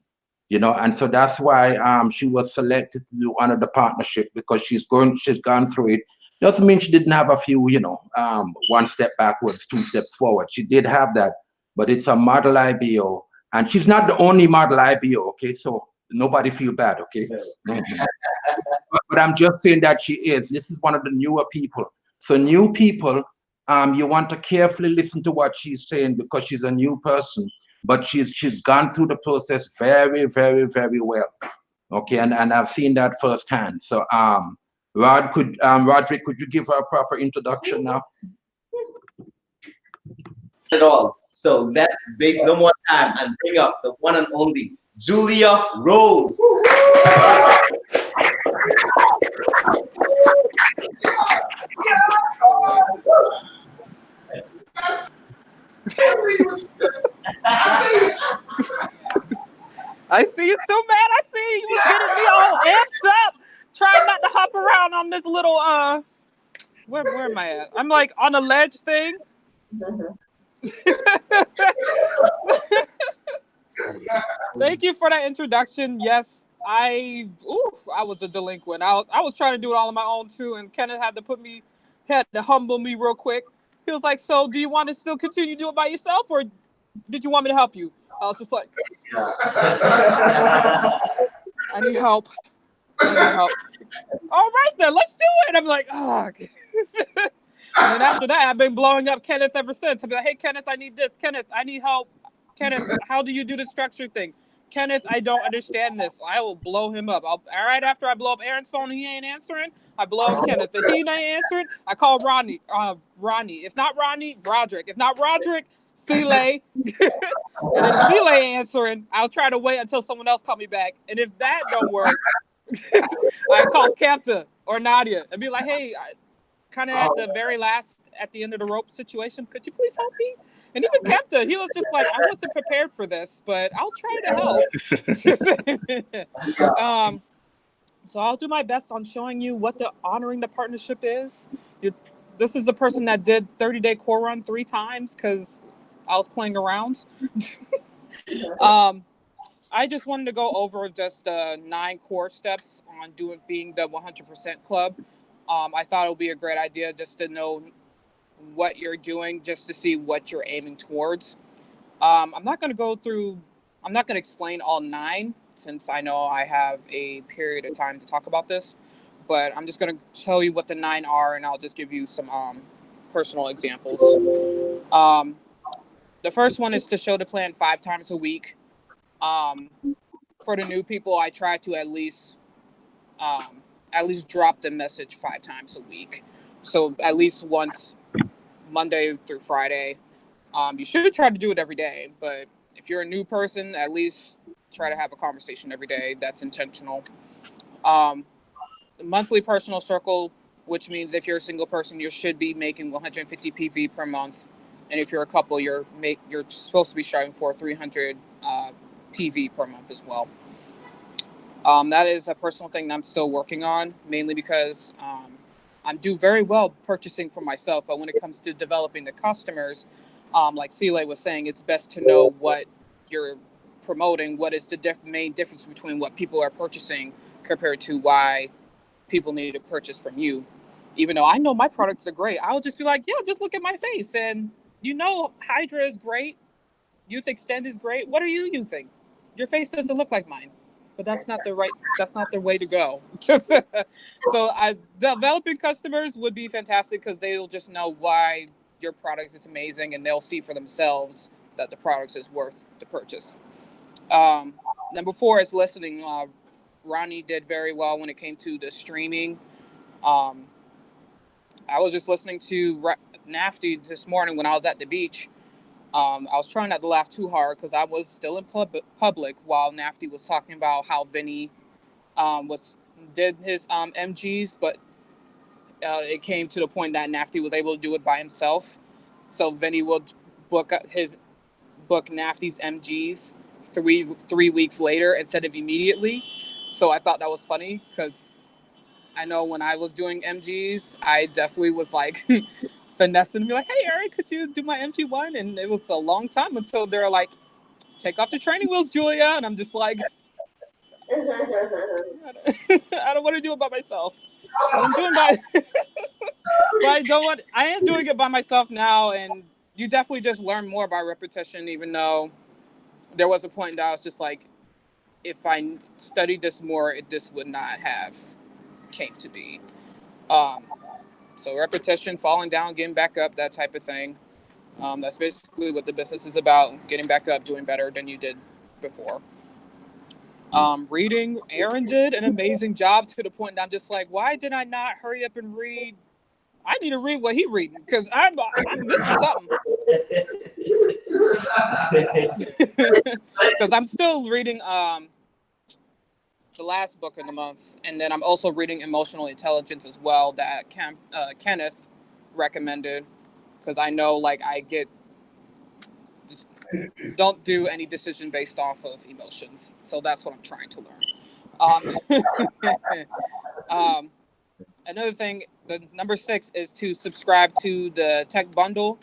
you know, and so that's why she was selected to honor the partnership, because she's gone through it. Doesn't mean she didn't have a few, you know, 1 step backwards, 2 steps forward. She did have that, but it's a model IBO, and she's not the only model IBO. Okay, so nobody feel bad. Okay, but I'm just saying that she is. This is one of the newer people. So new people, you want to carefully listen to what she's saying, because she's a new person, but she's gone through the process very, very, very well. Okay, and I've seen that firsthand. So Roderick, could you give her a proper introduction now? At all. So let's waste no more time and bring up the one and only Julia Rose. I see you too, man. I see you was getting me all amped up, trying not to hop around on this little where am I at? I'm like on a ledge thing. Thank you for that introduction. Yes, I was a delinquent. I was trying to do it all on my own too, and Kenneth had to humble me real quick. He was like, "So, do you want to still continue to do it by yourself, or did you want me to help you?" I was just like, "I need help. I need help." All right then, let's do it. I'm like, oh. And then after that, I've been blowing up Kenneth ever since. I'll be like, hey, Kenneth, I need this. Kenneth, I need help. Kenneth, how do you do the structure thing? Kenneth, I don't understand this. I will blow him up. All right, after I blow up Aaron's phone and he ain't answering, I blow up Kenneth. If he ain't answering, I call Ronnie. If not Ronnie, Roderick. If not Roderick, Celie. And if Celie ain't answering, I'll try to wait until someone else call me back. And if that don't work, I call Capta or Nadia and be like, hey, kind of at the end of the rope situation, could you please help me? And even Capta, he was just like, I wasn't prepared for this, but I'll try to help. So I'll do my best on showing you what the honoring the partnership is. This is a person that did 30-day core run 3 times because I was playing around. I just wanted to go over just 9 core steps on being the 100% club. I thought it would be a great idea just to know what you're doing, just to see what you're aiming towards. I'm not going to explain all 9 since I know I have a period of time to talk about this, but I'm just going to tell you what the 9 are, and I'll just give you some personal examples. The first one is to show the plan 5 times a week. For the new people, I try to at least drop the message 5 times a week. So at least once, Monday through Friday. You should try to do it every day, but if you're a new person, at least try to have a conversation every day that's intentional. The monthly personal circle, which means if you're a single person, you should be making 150 PV per month. And if you're a couple, you're supposed to be striving for 300 PV per month as well. That is a personal thing that I'm still working on, mainly because I do very well purchasing for myself, but when it comes to developing the customers, like Celie was saying, it's best to know what you're promoting, what is the main difference between what people are purchasing compared to why people need to purchase from you. Even though I know my products are great, I'll just be like, yeah, just look at my face. And Hydra is great. Youth Extend is great. What are you using? Your face doesn't look like mine. But that's not the way to go. So developing customers would be fantastic because they'll just know why your product is amazing and they'll see for themselves that the product is worth the purchase. Number 4 is listening. Ronnie did very well when it came to the streaming. I was just listening to Nafty this morning when I was at the beach. I was trying not to laugh too hard because I was still in public while Nafty was talking about how Vinny did his MGs, but it came to the point that Nafty was able to do it by himself. So Vinny will book Nafty's MGs three weeks later instead of immediately. So I thought that was funny because I know when I was doing MGs, I definitely was like finessing and be like, hey, Eric, could you do my MG1? And it was a long time until they're like, take off the training wheels, Julia. And I'm just like, I don't want to do it by myself. But I'm doing but I am doing it by myself now. And you definitely just learn more by repetition, even though there was a point that I was just like, if I studied this more, this would not have came to be. So repetition, falling down, getting back up, that type of thing. That's basically what the business is about, getting back up, doing better than you did before. Reading, Aaron did an amazing job to the point that I'm just like, why did I not hurry up and read? I need to read what he's reading because I'm missing something. Because I'm still reading the last book of the month, and then I'm also reading Emotional Intelligence as well that Kenneth recommended, because I know don't do any decision based off of emotions, so that's what I'm trying to learn. Another thing, the number 6 is to subscribe to the tech bundle.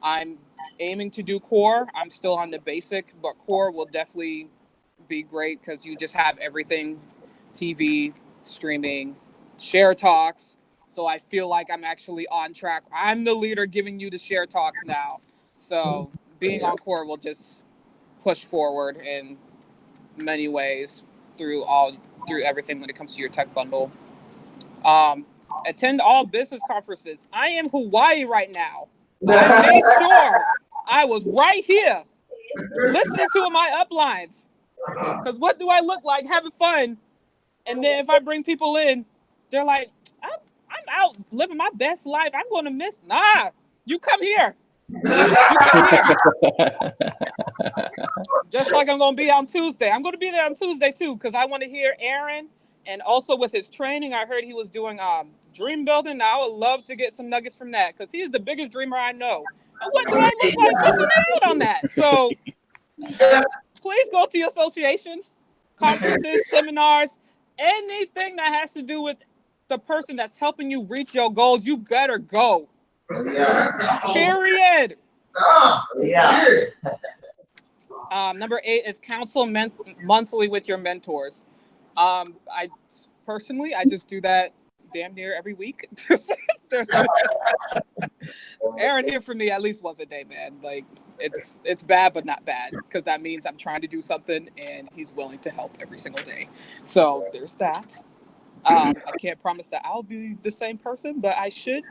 I'm aiming to do core. I'm still on the basic, but core will definitely be great because you just have everything, TV, streaming, share talks. So I feel like I'm actually on track. I'm the leader giving you the share talks now. So being on core will just push forward in many ways through everything when it comes to your tech bundle. Attend all business conferences. I am Hawaii right now. I made sure I was right here listening to my uplines. Because what do I look like having fun? And then if I bring people in, they're like, I'm out living my best life. I'm going to miss. Nah, you come here. You come here. Just like I'm going to be on Tuesday. I'm going to be there on Tuesday too because I want to hear Aaron. And also with his training, I heard he was doing dream building. Now I would love to get some nuggets from that because he is the biggest dreamer I know. And what do I look like missing out on that? So please go to your associations, conferences, seminars, anything that has to do with the person that's helping you reach your goals. You better go. Period. Yeah. Number 8 is counsel monthly with your mentors. I personally, I just do that damn near every week. There's Aaron here for me at least once a day, man. Like it's bad, but not bad because that means I'm trying to do something and he's willing to help every single day. So there's that. I can't promise that I'll be the same person, but I should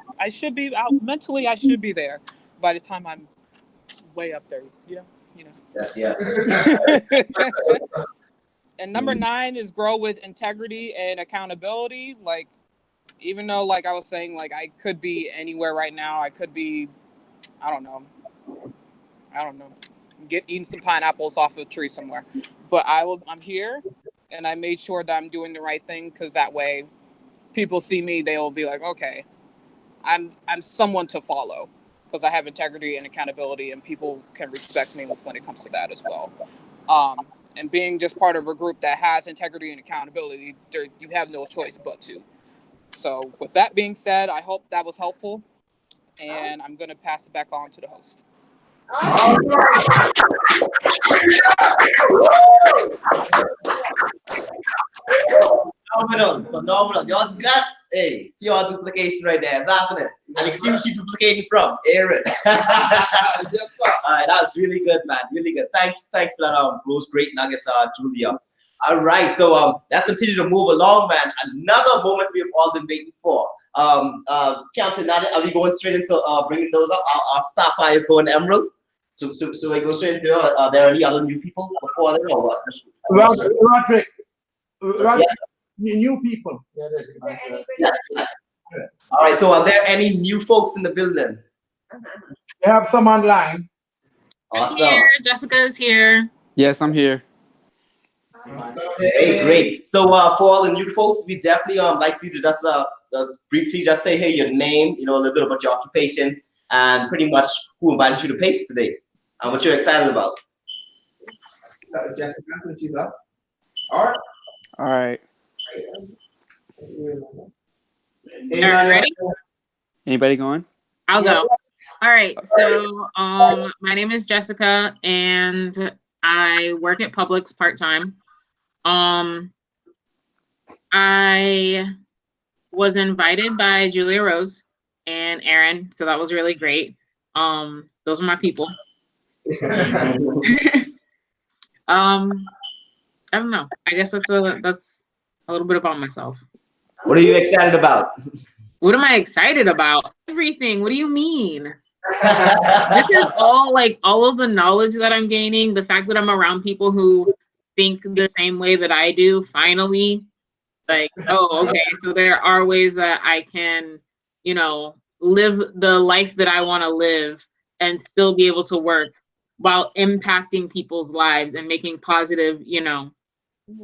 be out mentally. I should be there by the time I'm way up there. You know. Yes, yeah. And number 9 is grow with integrity and accountability. Like, even though, like I was saying, like I could be anywhere right now. I could be, I don't know, eating some pineapples off a tree somewhere. But I'm here, and I made sure that I'm doing the right thing because that way, people see me, they will be like, okay, I'm someone to follow because I have integrity and accountability, and people can respect me when it comes to that as well. And being just part of a group that has integrity and accountability, you have no choice but to. So with that being said, I hope that was helpful, and I'm going to pass it back on to the host. Phenomenal. Y'all see that? Hey, pure duplication right there. It's happening. And you can see who she's duplicating from. Aaron. Yes, sir. All right, that was really good, man. Really good. Thanks for that. Those great nuggets, Julia. All right, so let's continue to move along, man. Another moment we've all been waiting for. Captain, now are we going straight into bringing those up? Our sapphire is going emerald. So we go straight into. Are there any other new people before them or what? Roderick. Yes. New people. Yes. All right, so are there any new folks in the building? We have some online. Awesome. I'm here. Jessica is here. Yes, I'm here. Great. So for all the new folks, we definitely like for you to just briefly just say, hey, your name, a little bit about your occupation, and pretty much who invited you to Pase today, and what you're excited about. Jessica, since she's up. All right. Aaron, ready? Anybody going? I'll go. All right. So my name is Jessica, and I work at Publix part-time. I was invited by Julia Rose and Aaron, so that was really great. Those are my people. I don't know. I guess that's a little bit about myself. What are you excited about? What am I excited about? Everything. What do you mean? This is all of the knowledge that I'm gaining, the fact that I'm around people who think the same way that I do, finally. Oh, okay, so there are ways that I can, live the life that I want to live and still be able to work while impacting people's lives and making positive,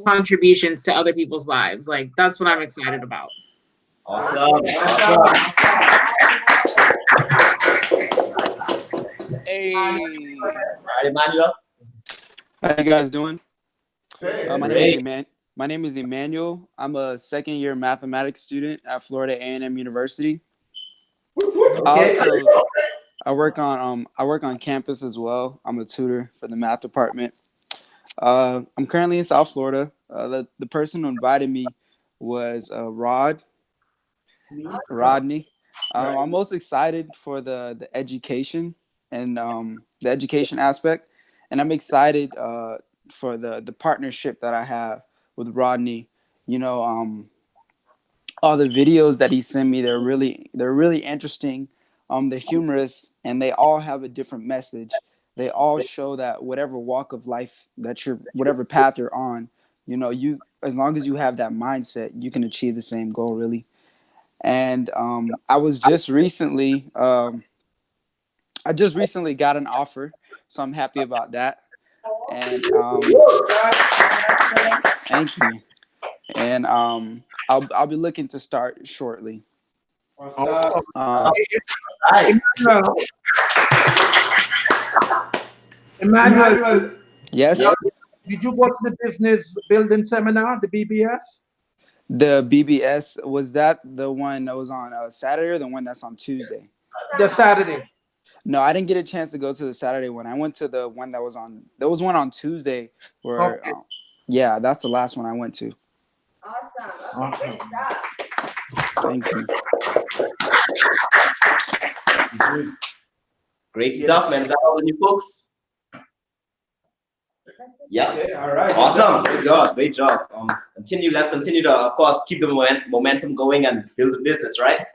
contributions to other people's lives. That's what I'm excited about. Awesome. Hey. All right, Emmanuel. How you guys doing? My name is Emmanuel. I'm a second-year mathematics student at Florida A&M University. I work on campus as well. I'm a tutor for the math department. I'm currently in South Florida. The person who invited me was Rodney. I'm most excited for the education and the education aspect, and I'm excited for the partnership that I have with Rodney. You know, all the videos that he sent me, they're really interesting. They're humorous, and they all have a different message. They all show that whatever walk of life that whatever path you're on, you know, you as long as you have that mindset, you can achieve the same goal, really. And I just recently got an offer, so I'm happy about that. And thank you. And I'll be looking to start shortly. Um, Emmanuel, Emmanuel, yes, did you go to the business building seminar, the BBS? the BBS, was that the one that was on Saturday or the one that's on Tuesday? The Saturday. No, I didn't get a chance to go to the Saturday one. I went to the one that was on. There was one on Tuesday where, Okay. yeah, that's the last one I went to. Awesome. Okay, good stuff. Thank you. Great stuff, man. Is that all the new folks? Yeah. Okay, all right. Awesome. Good job. Great job. Let's continue to, of course, keep the momentum going and build the business, right?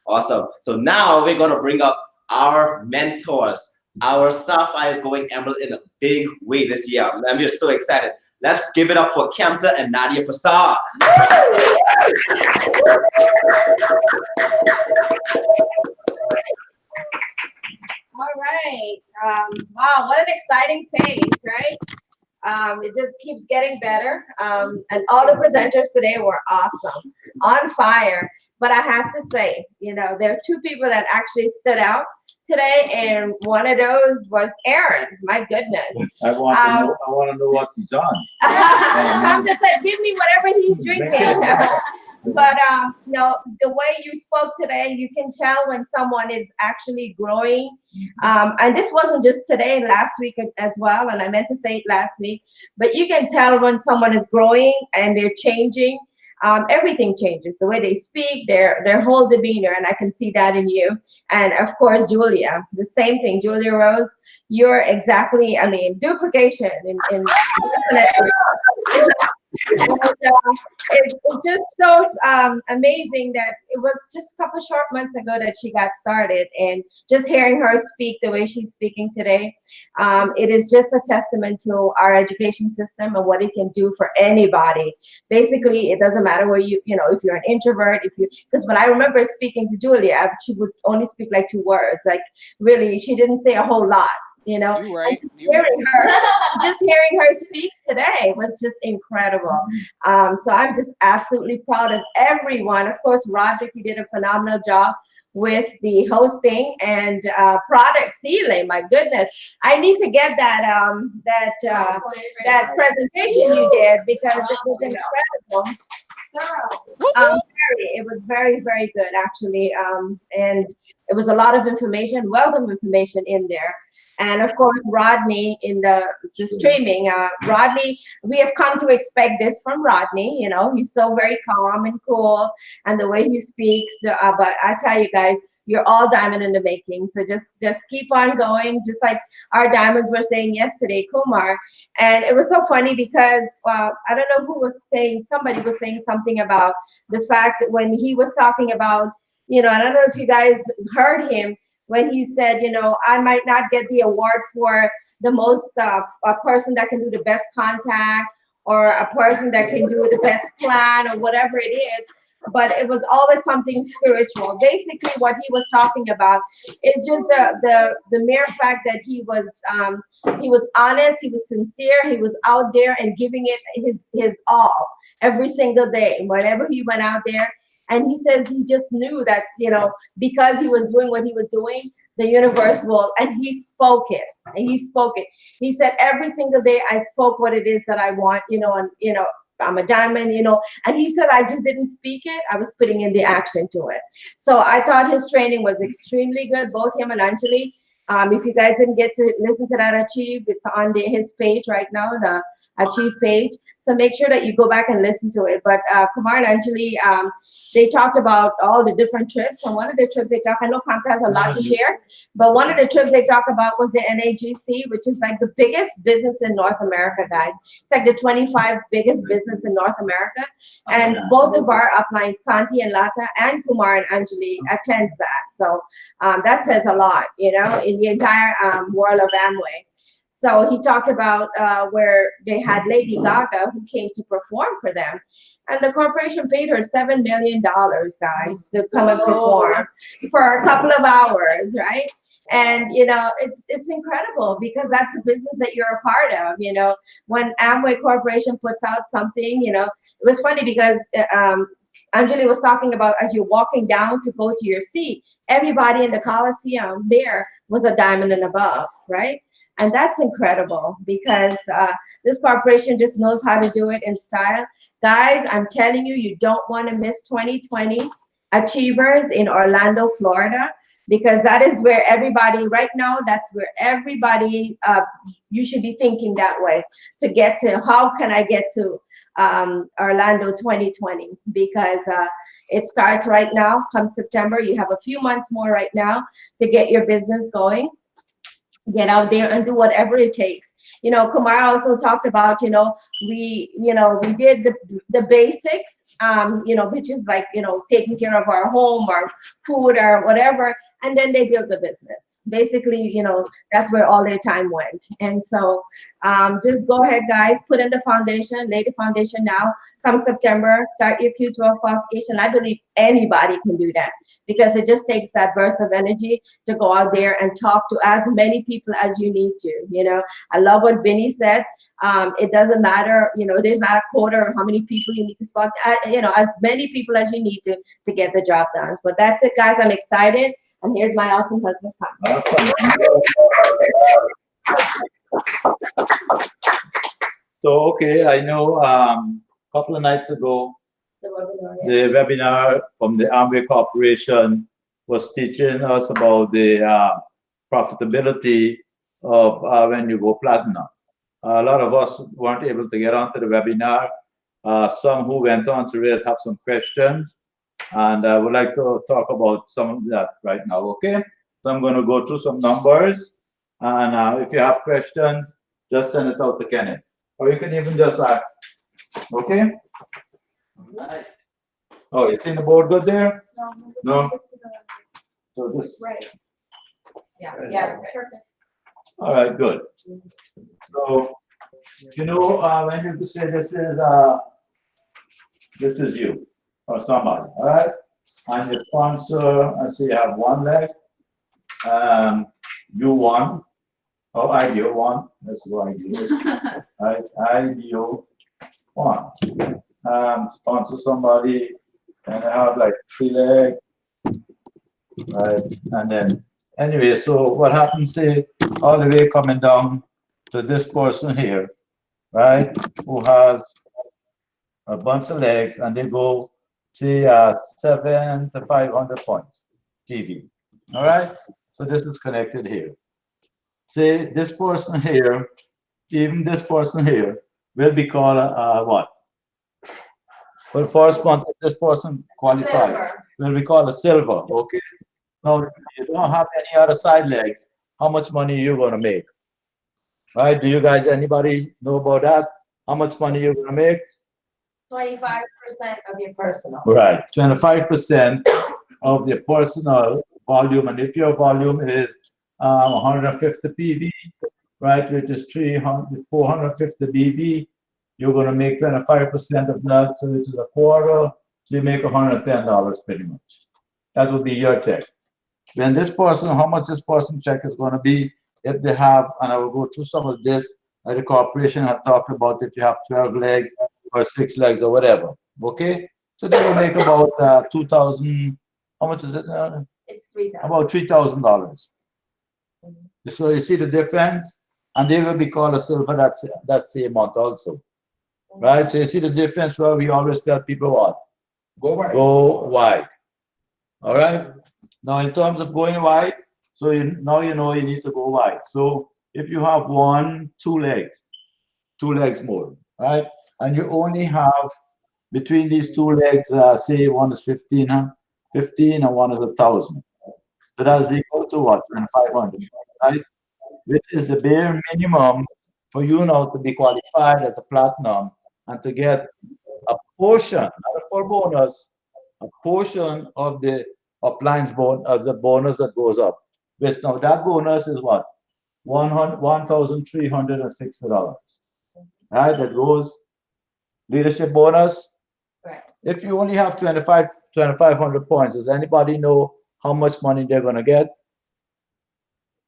Awesome. So now we're going to bring up our mentors. Our Sapphire is going emerald in a big way this year. I'm just so excited. Let's give it up for Kemta and Nadia Prasad. All right. Wow, what an exciting pace, right? It just keeps getting better. And all the presenters today were awesome, on fire. But I have to say, you know, there are two people that actually stood out today, and one of those was Aaron. My goodness. I want to know what he's on. I'm just saying, give me whatever he's drinking. But no, the way you spoke today, you can tell when someone is actually growing. And this wasn't just today, last week as well. And I meant to say it last week, but you can tell when someone is growing and they're changing. Everything changes, the way they speak, their whole demeanor, and I can see that in you. And of course, Julia, the same thing. Julia Rose, you're exactly, I mean, duplication in it's just so amazing that it was just a couple short months ago that she got started, and just hearing her speak the way she's speaking today, it is just a testament to our education system and what it can do for anybody. Basically, it doesn't matter where you know, if you're an introvert, because when I remember speaking to Julia, she would only speak like 2 words, like really, she didn't say a whole lot. You know, You right. Just hearing her speak today was just incredible. So I'm just absolutely proud of everyone. Of course, Roderick, you did a phenomenal job with the hosting and product sealing. My goodness, I need to get that presentation you did, because it was incredible. It was very, very good, actually. And it was a lot of information, wealth of information in there. And of course, Rodney in the streaming. Rodney, we have come to expect this from Rodney. You know, he's so very calm and cool, and the way he speaks. But I tell you guys, you're all diamond in the making. So just keep on going, just like our diamonds were saying yesterday, Kumar. And it was so funny because I don't know who was saying. Somebody was saying something about the fact that when he was talking about, you know, and I don't know if you guys heard him, when he said, you know, I might not get the award for the most, a person that can do the best contact, or a person that can do the best plan, or whatever it is, but it was always something spiritual. Basically, what he was talking about is just the mere fact that he was honest, he was sincere, he was out there and giving it his all every single day. Whenever he went out there, and he says he just knew that, you know, because he was doing what he was doing, the universe will, and he spoke it, and he spoke it. He said, every single day I spoke what it is that I want, you know, and, you know, I'm a diamond, you know, and he said, I just didn't speak it. I was putting in the action to it. So I thought his training was extremely good, both him and Anjali. If you guys didn't get to listen to that Achieve, it's on his page right now, the Achieve page. So make sure that you go back and listen to it. But Kumar and Anjali, they talked about all the different trips. And one of the trips they talked, I know Kanta has a lot to share, but one of the trips they talked about was the NAGC, which is like the biggest business in North America, guys. It's like the 25 biggest business in North America. And both of our uplines, Kanti and Lata and Kumar and Anjali attends that. So that says a lot, you know, in the entire world of Amway. So he talked about where they had Lady Gaga who came to perform for them. And the corporation paid her $7 million, guys, to come and perform for a couple of hours, right? And you know, it's incredible because that's a business that you're a part of. You know, when Amway Corporation puts out something, you know, it was funny because Anjali was talking about as you're walking down to go to your seat, everybody in the Coliseum there was a diamond and above, right? And that's incredible because this corporation just knows how to do it in style. Guys, I'm telling you, you don't want to miss 2020 Achievers in Orlando, Florida, because that is where everybody, right now, that's where everybody, you should be thinking that way to get to, how can I get to Orlando 2020? Because it starts right now, come September. You have a few months more right now to get your business going. Get out there and do whatever it takes. You know, Kumar also talked about, you know, we did the basics, you know, which is like, you know, taking care of our home or food or whatever. And then they built the business. Basically, you know, that's where all their time went. And so just go ahead, guys, put in the foundation, lay the foundation now. Come September, start your Q12 qualification. I believe anybody can do that because it just takes that burst of energy to go out there and talk to as many people as you need to. You know, I love what Vinny said. It doesn't matter, you know, there's not a quota or how many people you need to spot, you know, as many people as you need to get the job done. But that's it, guys. I'm excited. And here's my awesome husband. So, okay, I know a couple of nights ago, the webinar from the Amway Corporation was teaching us about the profitability of when you go platinum. A lot of us weren't able to get onto the webinar. Some who went on to it have some questions. And I would like to talk about some of that right now, okay? So I'm going to go through some numbers. And if you have questions, just send it out to Kenneth. Or you can even just ask, okay? Oh, you seen the board good there? No? So this. Right. Yeah, perfect. All right, good. So, you know, when you say this is you or somebody, all right? And your sponsor, I see you have one leg, you won, or IDO one, that's what IDO, right? IDO one. Sponsor somebody, and I have like 3 legs, right? And then, anyway, so what happens is all the way coming down to this person here, right? Who has a bunch of legs, and they go, say, 7 to 500 points TV. All right, so this is connected here. Say this person here, even this person here, will be called what? For first month, this person qualified will be called a silver. Okay. Now you don't have any other side legs. How much money are you gonna make? Right? Do you guys, anybody know about that? How much money you're gonna make? 25% of your personal. Right, 25% of the personal volume, and if your volume is 150 PV, right, which is 450 BV, you're going to make 25% of that, so which is a quarter, so you make $110 pretty much. That would be your check. Then this person, how much this person check is going to be if they have, and I will go through some of this, the corporation had talked about if you have 12 legs or 6 legs or whatever, okay? So they will make about 2,000, how much is it now? It's $3,000. About $3,000. So you see the difference? And they will be called a silver that same month also, right? So you see the difference where we always tell people what? Go wide. Go wide. All right? Now in terms of going wide, So now you know you need to go wide. So if you have two legs more, right? And you only have between these two legs, say one is 15, 15 and one is 1,000. So that's equal to what? 2,500, right? Which is the bare minimum for you now to be qualified as a platinum and to get a portion, not a full bonus, a portion of the appliance of the bonus that goes up. Which now that bonus is what? $1,360. Right? That goes leadership bonus. Right. If you only have 2,500 points, does anybody know how much money they're gonna get?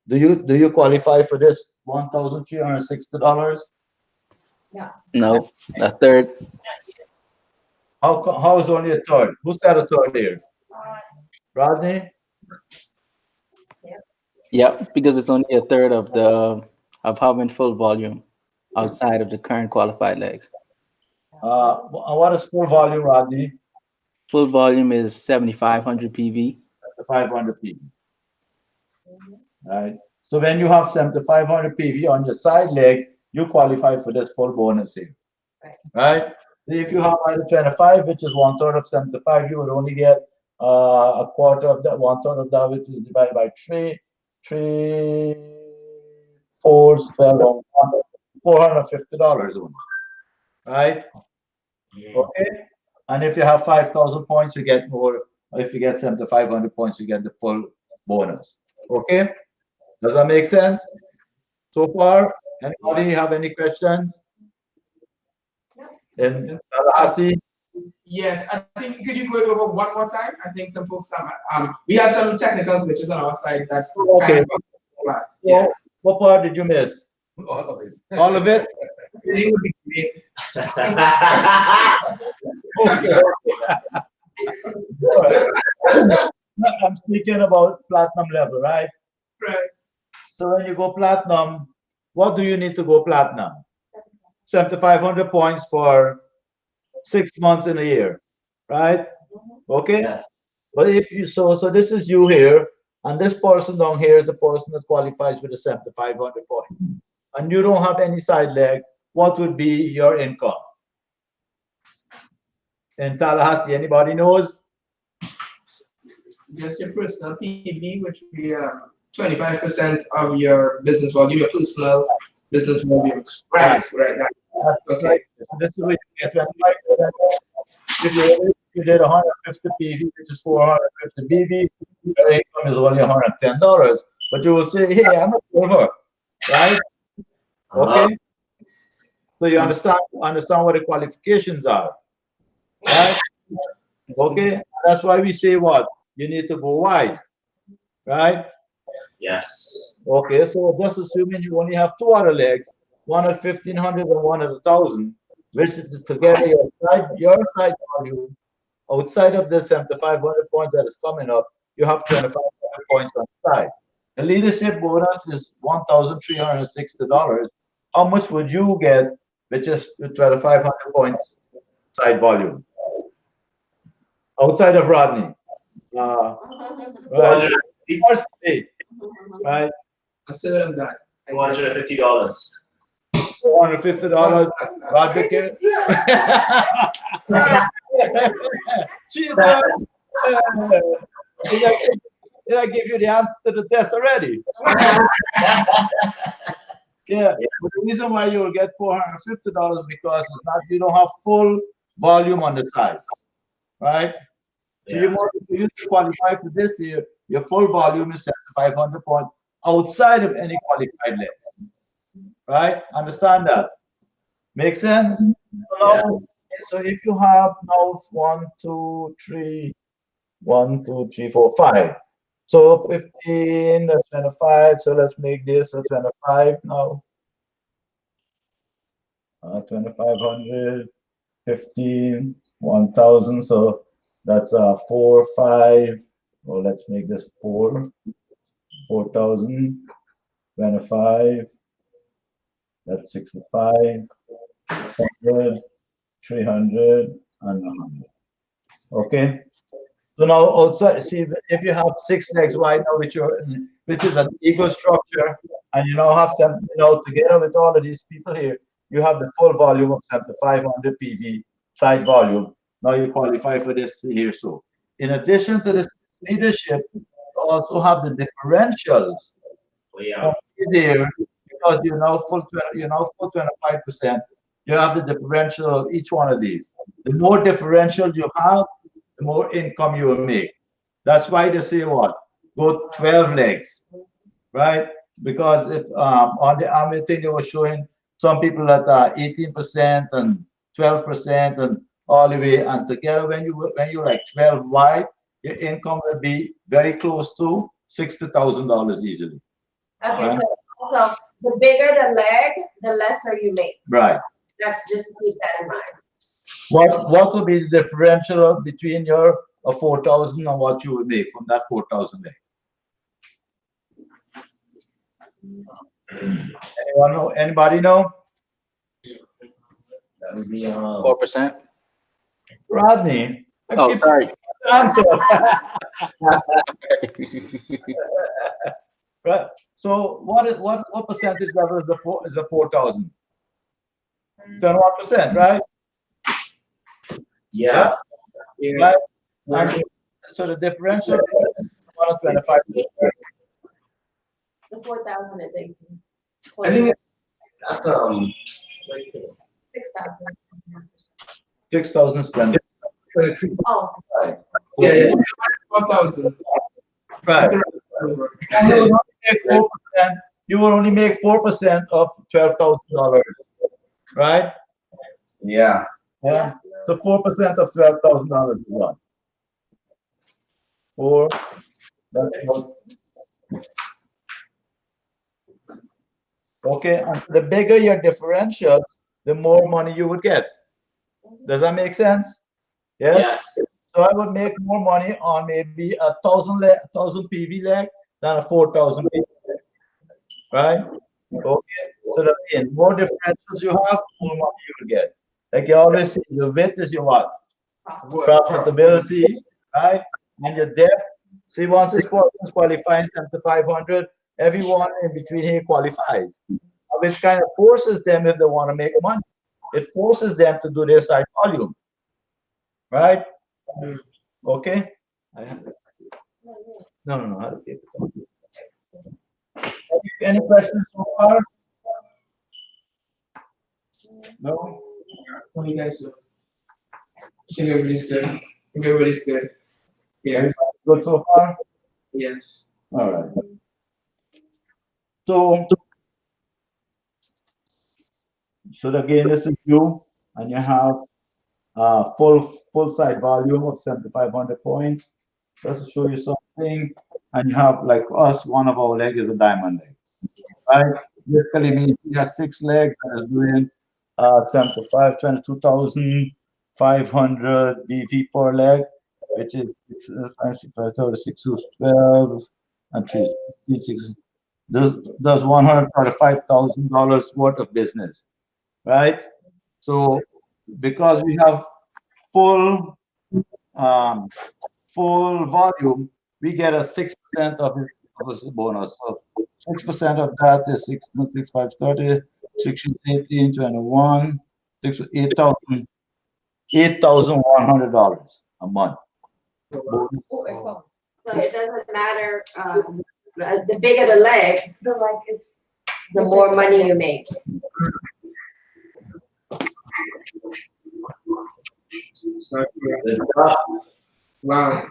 Do you qualify for this $1,360? No, a third. How is only a third? Who's got a third here? Rodney? Yeah, because it's only a third of having full volume outside of the current qualified legs. What is full volume, Rodney? Full volume is 7,500 PV. 500 PV. Right. So when you have 7,500 PV on your side leg, you qualify for this full bonus here. Right. So if you have either 25, which is 1/3 of 75, you would only get a quarter of that, 1/3 of that, which is divided by 3, 3, 4, 12, $450 only. Right. Okay. And if you have 5,000 points, you get more. If you get 7,500 points, you get the full bonus. Okay. Does that make sense? So far, anybody have any questions? In Tallahassee? Yes, I think could you go over one more time? I think some folks we had some technical glitches on our side. That's okay. Yeah. What part did you miss? All of it. All of it? It would be great. Okay. I'm speaking about platinum level, right? Right. So when you go platinum, what do you need to go platinum? 7,500 points for 6 months in a year, right? Okay. Yes. But if you so this is you here, and this person down here is a person that qualifies with the 7,500 points, and you don't have any side leg. What would be your income in Tallahassee? Anybody knows? Just your personal PB, which would be 25% of your business volume, your personal business volume. Right. Okay. So this is where you get 25%. If you did 150 PV, which is 450 BV, your income is only $110. But you will say, hey, I'm a silver, right? Okay. So you understand what the qualifications are, right? Okay. That's why we say what? You need to go wide, right? Yes. Okay, so just assuming you only have two other legs, one at 1,500 and one at 1,000, which is together your side volume outside of the 7,500 points that is coming up, you have 2,500 points on the side. The leadership bonus is $1,360. How much would you get with just 2,500 points side volume outside of Rodney? Right. Right. I still have that. $250. $450. Roger K. Did I give you the answer to the test already? Yeah. But the reason why you will get $450 because it's not you don't have full volume on the side, right? So you to qualify for this year, your full volume is 7,500 points outside of any qualified legs. Right? Understand that? Make sense? So if you have now 1, 2, 3, 1, 2, 3, 4, 5. So 15, that's 25. So let's make this a 25 now. 2,500, 15, 1,000. So that's 4, 5. Well, let's make this 4,000, 25. That's 65, 600, 300, and 100. Okay. So now outside, see if you have 6 legs wide now with which is an ego structure, and you now have some, together with all of these people here, you have the full volume of 7500 PV side volume. Now you qualify for this here. So, in addition to this leadership, you also have the differentials. There, because you're now full 25%. You have the differential of each one of these. The more differentials you have, the more income you will make. That's why they say what? Go 12 legs, right? Because if on the army thing they were showing some people that are 18% and 12% and all the way, and together when you're like 12 wide, your income will be very close to $60,000 easily. Okay, Right? so the bigger the leg, the lesser you make. Right. That's just keep that in mind. What would be the differential between your 4,000 and what you would make from that 4,000 leg? Anyone know? Anybody know? That would be 4%. Rodney. Oh, sorry. Answer. Right. So what percentage level is the 4,000? 21%, right? Yeah. Right. And so the differential is 25%. The 4,000 is 18. I think that's 6,000. 6,000 spent. Oh. Right. Yeah, 4,000. Right. You will only make 4% of $12,000, right? Yeah. Yeah. So 4% of $12,000 is what? 4. That's what. Okay, and the bigger your differential, the more money you would get. Does that make sense? Yes. Yes. So I would make more money on maybe 1,000 PV leg than a 4,000 PV leg, right? Okay. So that again, more differentials you have, more money you will get. Like you always say, your width is your what? Profitability, right? And your depth. See, once this person qualifies 7,500, everyone in between here qualifies, which kind of forces them if they want to make money. It forces them to do their side volume, right? Okay. No. Any questions so far? No. What do you guys do? I think everybody's good. I think everybody's good. Yeah. Good so far? Yes. All right. So again, this is you, and you have full side volume of 7,500 points. Just to show you something, and you have like us, one of our leg is a diamond leg, right? Basically means he has 6 legs and is doing 22,500 BV per leg, which is 36, 12, and 3, 6. Does $135,000 worth of business, right? So because we have full volume, we get a 6% of his bonus. So 6% of that is 6, 6, 5, 30, 6, 18, 21, 6, $8,100 a month. So it doesn't matter. The bigger the leg, the more money you make. Wow.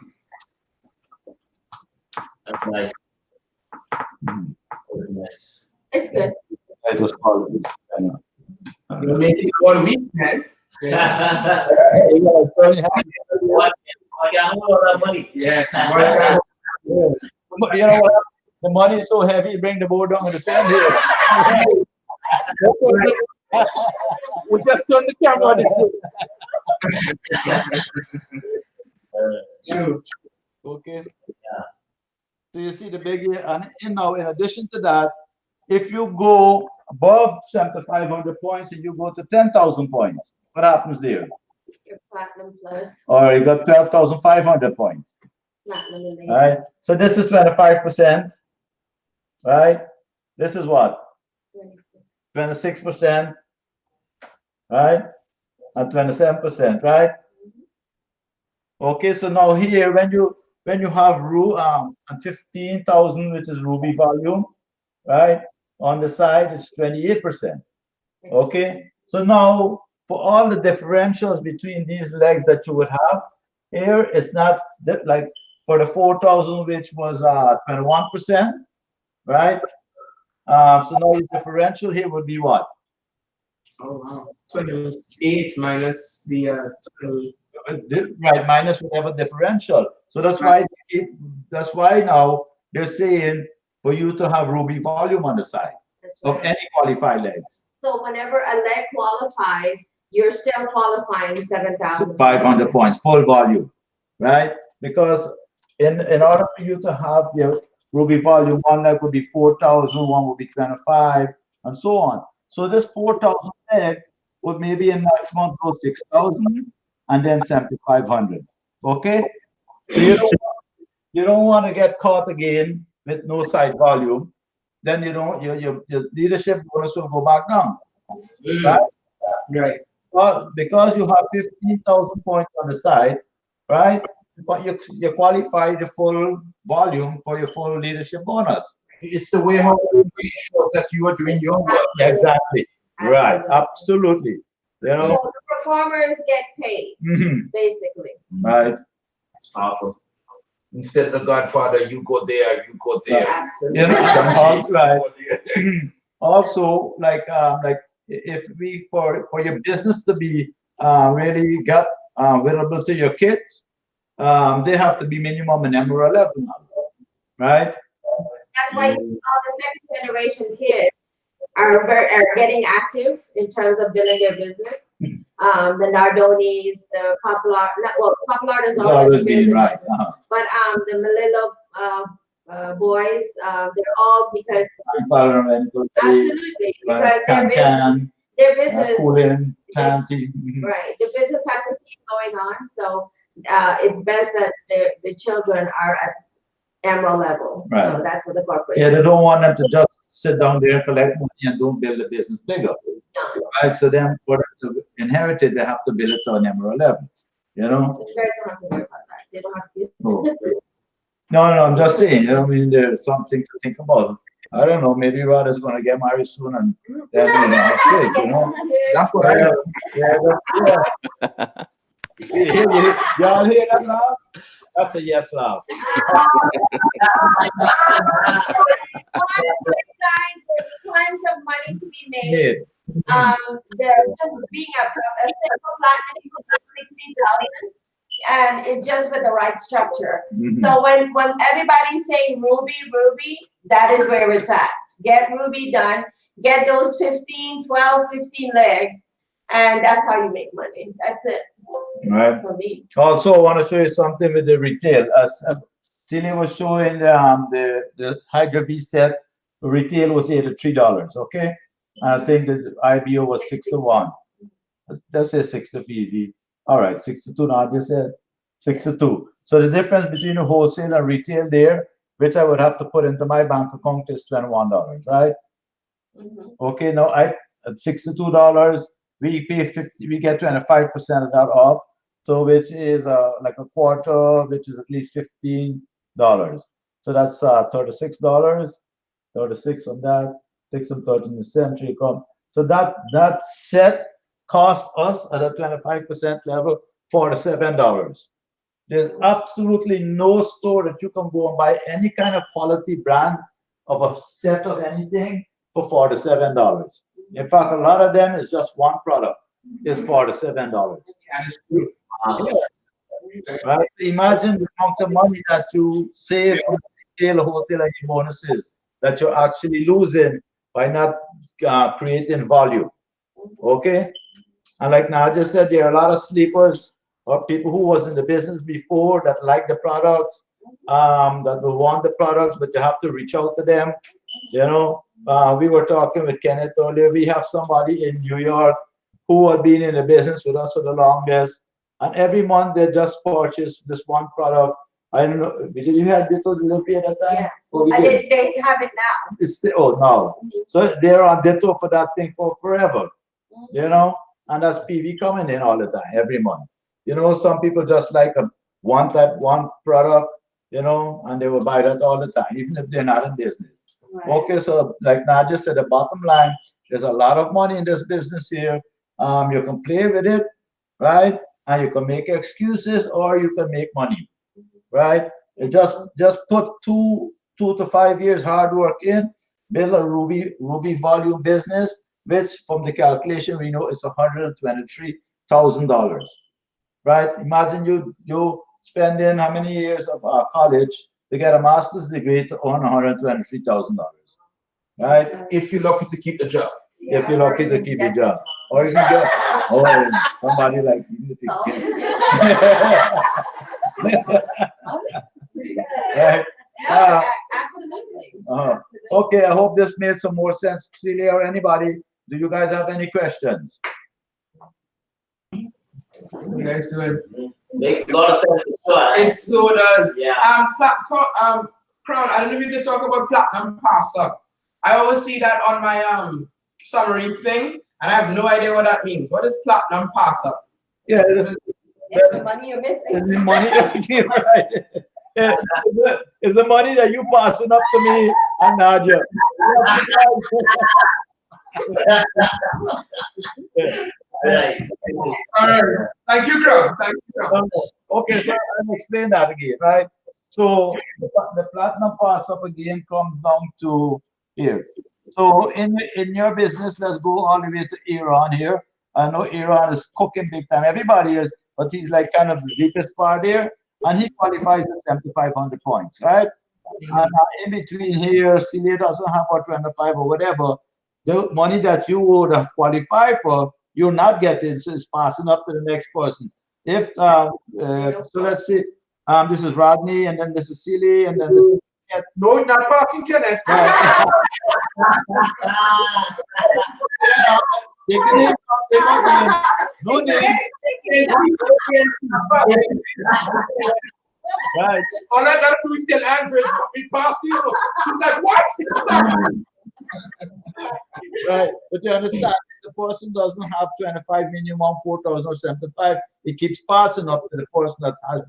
That's nice. That's nice. It's good. I just call it. You're making it 1 week, man. Yeah. I got all that money. Yes. You know what? The money is so heavy, bring the board down in the sand here. We just turn the camera on this. Okay. Yeah. So you see the big, and now in addition to that, if you go above 7,500 points and you go to 10,000 points, what happens there? Your platinum plus. Or you got 12,500 points. Platinum in there. Right. So this is 25%. right? This is what? 26%, right? And 27%, right? Okay, so now here when you have 15,000, which is ruby volume, right? On the side it's 28%. Okay, so now for all the differentials between these legs that you would have, here it's not like for the 4,000, which was 21%, right? So now the differential here would be what? Oh wow, 28 minus the 20. Right, minus whatever differential. So that's why now they're saying for you to have ruby volume on the side of any qualified legs. So whenever a leg qualifies, you're still qualifying 7,000. 500 points, full volume, right? Because in order for you to have your ruby volume, one leg would be 4,000, one would be 25, and so on. So this 4,000 leg would maybe in next month go 6,000 and then 7,500. Okay, so you don't want to get caught again with no side volume. Then you don't your leadership bonus will go back down, right? Right. Well, because you have 15,000 points on the side, right? But you qualify the full volume for your full leadership bonus. It's the way how you ensure that you are doing your work. Exactly. Right. Absolutely. You know. So the performers get paid, basically. Right. That's powerful. Instead of the Godfather, you go there, you go there. Absolutely. You know, right. Also, like if we for your business to be really got available to your kids, they have to be minimum an Emerald level now, right? That's why all the second generation kids are getting active in terms of building their business. The Nardonis, the Popular is always been right. But the Malilo boys, they're all because absolutely because their business right. The business has to keep going on, so it's best that the children are at Emerald level. Right. So that's what the corporation. Yeah, they don't want them to just sit down there, collect money, and don't build the business bigger. Right. So then, for them to inherit it, they have to build it to an Emerald level. You know. You guys don't have to worry about that. They don't have to. Oh. No, I'm just saying. You know, I mean, there's something to think about. I don't know. Maybe Rod is going to get married soon, and then have kids. You know, that's what I. Yeah. Y'all hear that laugh? That's a yes laugh. There's tons of money to be made. There's just being a simple plan for 60,000, and it's just with the right structure. So when everybody's saying Ruby, that is where it's at. Get Ruby done, get those 15 legs, and that's how you make money. That's it. Right. For me. Also, I want to show you something with the retail. As Celia was showing the Hydra V set, retail was $83. Okay, and I think the IBO was 6 to 1. Let's say 6 to easy. All right, 6 to 2. Now I just said 6 to 2. So the difference between the wholesale and retail there, which I would have to put into my bank account, is $21. Right. Okay. Now at $62, we pay 50. We get 25% of that off. So which is like a quarter, which is at least $15. So that's $36. 36 on that, 6 and 13 is century come. So that set cost us at a 25% level $47. There's absolutely no store that you can go and buy any kind of quality brand of a set of anything for $47. In fact, a lot of them is just one product is $47. That is true. Right? Imagine the amount of money that you save from retail, hotel, and bonuses that you're actually losing by not creating volume. Okay? And like Nadia said, there are a lot of sleepers or people who was in the business before that like the products, that will want the products, but you have to reach out to them. You know, we were talking with Kenneth earlier. We have somebody in New York who had been in the business with us for the longest. And every month they just purchase this one product I don't know. Did you have Ditto delivery at that time? Yeah. Oh, we did. They have it now. It's still, oh, now. So they're on Ditto for that thing for forever, you know? And that's PV coming in all the time, every month. You know, some people just like one product, you know, and they will buy that all the time, even if they're not in business. Right. Okay, so like Nadia said, the bottom line, there's a lot of money in this business here. You can play with it, right? And you can make excuses or you can make money, right? You just put 2 to 5 years hard work in, build a Ruby volume business, which from the calculation we know is $123,000, right? Imagine you spending how many years of college to get a master's degree to earn $123,000, right? If you're lucky to keep the job. If you're lucky to keep your job, or you can get somebody like you to right? Absolutely. Okay, I hope this made some more sense, Celia or anybody. Do you guys have any questions? You guys do it. Makes a lot of sense. It so does. Yeah. Crown, I don't know if you can talk about platinum pass up. I always see that on my summary thing, and I have no idea what that means. What is platinum pass up? Yeah, It's the money you're missing. it's the money right. Yeah, it's the money that you passing up to me and Nadia. Right. All right. Thank you, Crown. Thank you, Crown. Okay, so I'll explain that again, right? So the platinum pass up again comes down to here. So in your business, let's go all the way to Iran here. I know Iran is cooking big time. Everybody is, but he's like kind of the deepest part there, and he qualifies at 7,500 points, right? And in between here, Celia doesn't have what 25 or whatever. The money that you would have qualified for, you're not getting, so it's passing up to the next person. If so, let's see. This is Rodney, and then this is Celia, and then this is No, not passing Kenneth. Take a name, take a name. No name. Right. All I gotta do is tell Andres, we pass you. She's like, what? Right. But you understand, if the person doesn't have 25 minimum, 4,000 or 75, it keeps passing up to the person that has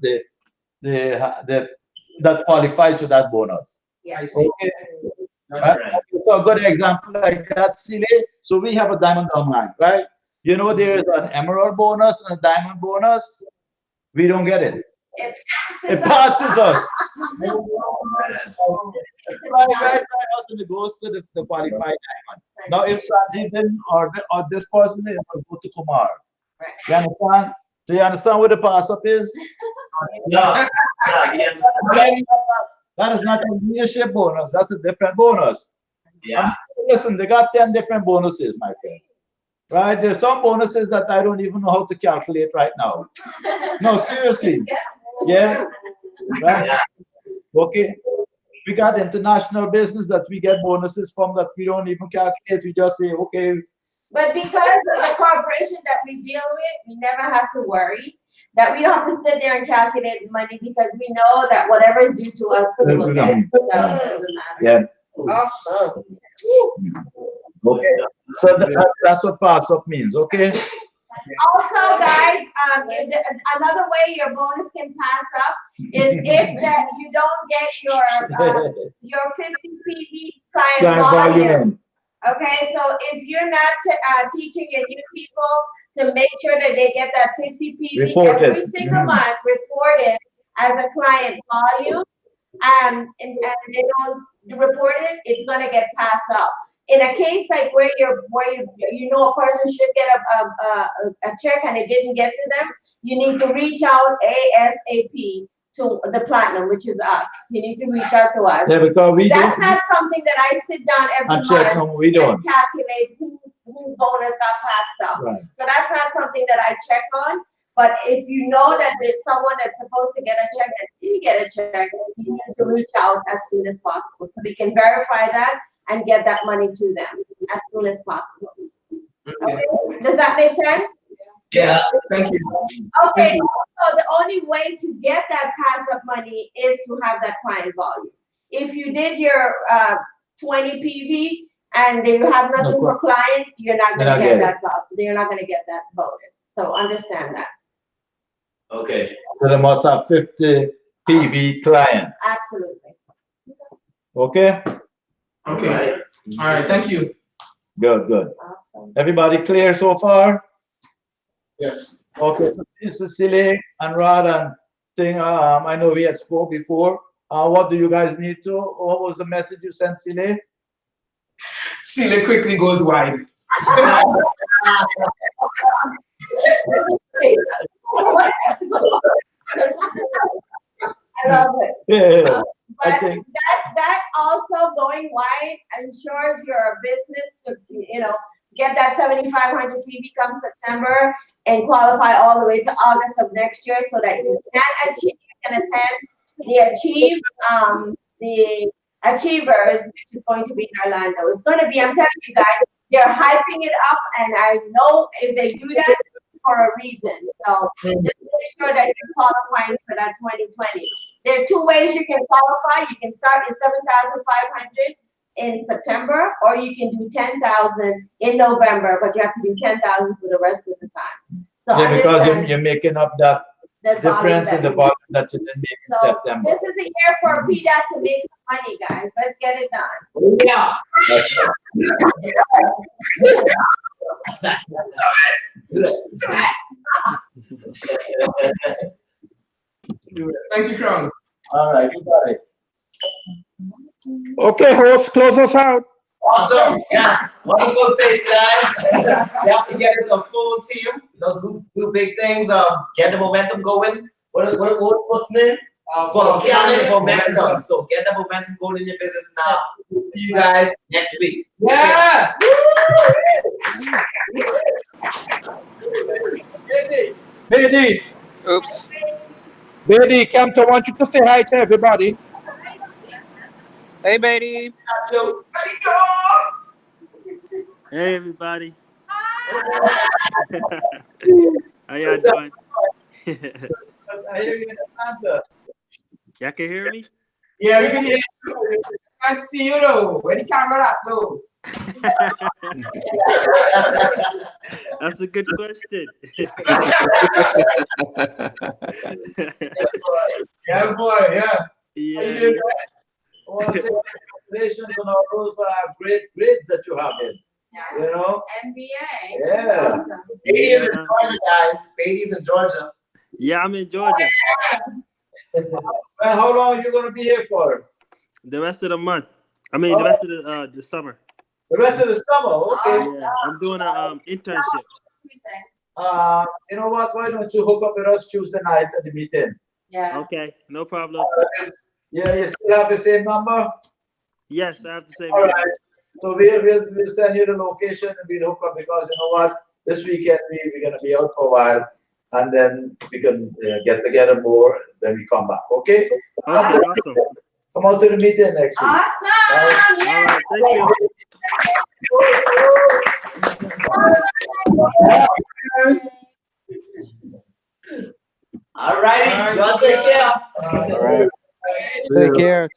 that qualifies for that bonus. Yes. Okay. Right? So a good example like that, Celia. So we have a diamond downline, right? You know, there is an emerald bonus and a diamond bonus. We don't get it. It passes us. Right, us, and it goes to the qualified diamond. Now, if Sanjeev didn't or this person, it will go to Kumar. You understand? Do you understand what the pass up is? Yeah. That is not a leadership bonus. That's a different bonus. Yeah. Listen, they got 10 different bonuses, my friend. Right? There's some bonuses that I don't even know how to calculate right now. No, seriously. Yeah. Right? Okay. We got international business that we get bonuses from that we don't even calculate. We just say, okay. But because of the corporation that we deal with, we never have to worry that we don't have to sit there and calculate money because we know that whatever is due to us, we will get. So it doesn't matter. Yeah. Awesome. Okay. So that's what pass up means. Okay. Also, guys, another way your bonus can pass up is if that you don't get your 50 PV client volume. Okay, so if you're not teaching your new people to make sure that they get that 50 PV every single month reported as a client volume, and they don't report it, it's gonna get passed up. In a case like where you know a person should get a check and it didn't get to them, you need to reach out ASAP to the platinum, which is us. You need to reach out to us. Yeah, because that's not something that I sit down every month and calculate who bonus got passed up. Right. So that's not something that I check on. But if you know that there's someone that's supposed to get a check that didn't get a check, you need to reach out as soon as possible so we can verify that and get that money to them as soon as possible. Okay, does that make sense? Yeah, thank you. Okay, So the only way to get that pass up money is to have that client volume. If you did your 20 PV and you have nothing for client, you're not gonna get that. You're not gonna get that bonus. So understand that. Okay. So they must have 50 PV clients. Absolutely. Okay? Okay. All right. Thank you. Good, good. Awesome. Everybody clear so far? Yes. Okay, so Cecilia and Rod and thing, I know we had spoke before. What do you guys need to? What was the message you sent, Cecilia? Seal quickly goes wide. I love it. Yeah, I But think that also going wide ensures your business to, get that 7,500 TV come September and qualify all the way to August of next year so that you can attend the Achievers, which is going to be in Orlando. It's going to be, I'm telling you guys, they're hyping it up, and I know if they do that, it's for a reason. So just make sure that you're qualifying for that 2020. There are two ways you can qualify. You can start your 7,500 in September, or you can do 10,000 in November, but you have to do 10,000 for the rest of the time. So yeah, because you're making up that difference in the bottom that you didn't make in September. This is a year for PDAT to make some money, guys. Let's get it done. Yeah. Thank you, Crowns. All right, you got it. Okay, host, close us out. Awesome. Yeah. Wonderful things, guys. You have to get it a full team. Do big things. Get the momentum going. What's name? For carrying momentum. So get the momentum going in your business now. See you guys next week. Yeah. Lady. Oops. Lady, Camto, I want you to say hi to everybody. Hey, baby. Hey, everybody. How y'all doing? I hear you in Atlanta. Y'all can hear me? Yeah, we can hear you. I can't see you though. Where the camera at though? That's a good question. Yeah, boy. Yeah. Yeah. I want to say congratulations on all those great grades that you have in. You know? MBA. Yeah. Awesome. Beatty's in Georgia, guys. Beatty's in Georgia. Yeah, I'm in Georgia. Well, how long are you going to be here for? The rest of the month. I mean, the rest of the summer. The rest of the summer, okay. Yeah, I'm doing an internship. You know what? Why don't you hook up with us Tuesday night at the meeting? Yeah. Okay, no problem. Yeah, you still have the same number? Yes, I have the same. All right. So we'll send you the location and we'll hook up because you know what? This weekend we're going to be out for a while and then we can get together more when we come back. Okay? Okay, awesome. Come out to the meeting next week. Awesome. All right, thank you. All righty. Y'all take care. Take care.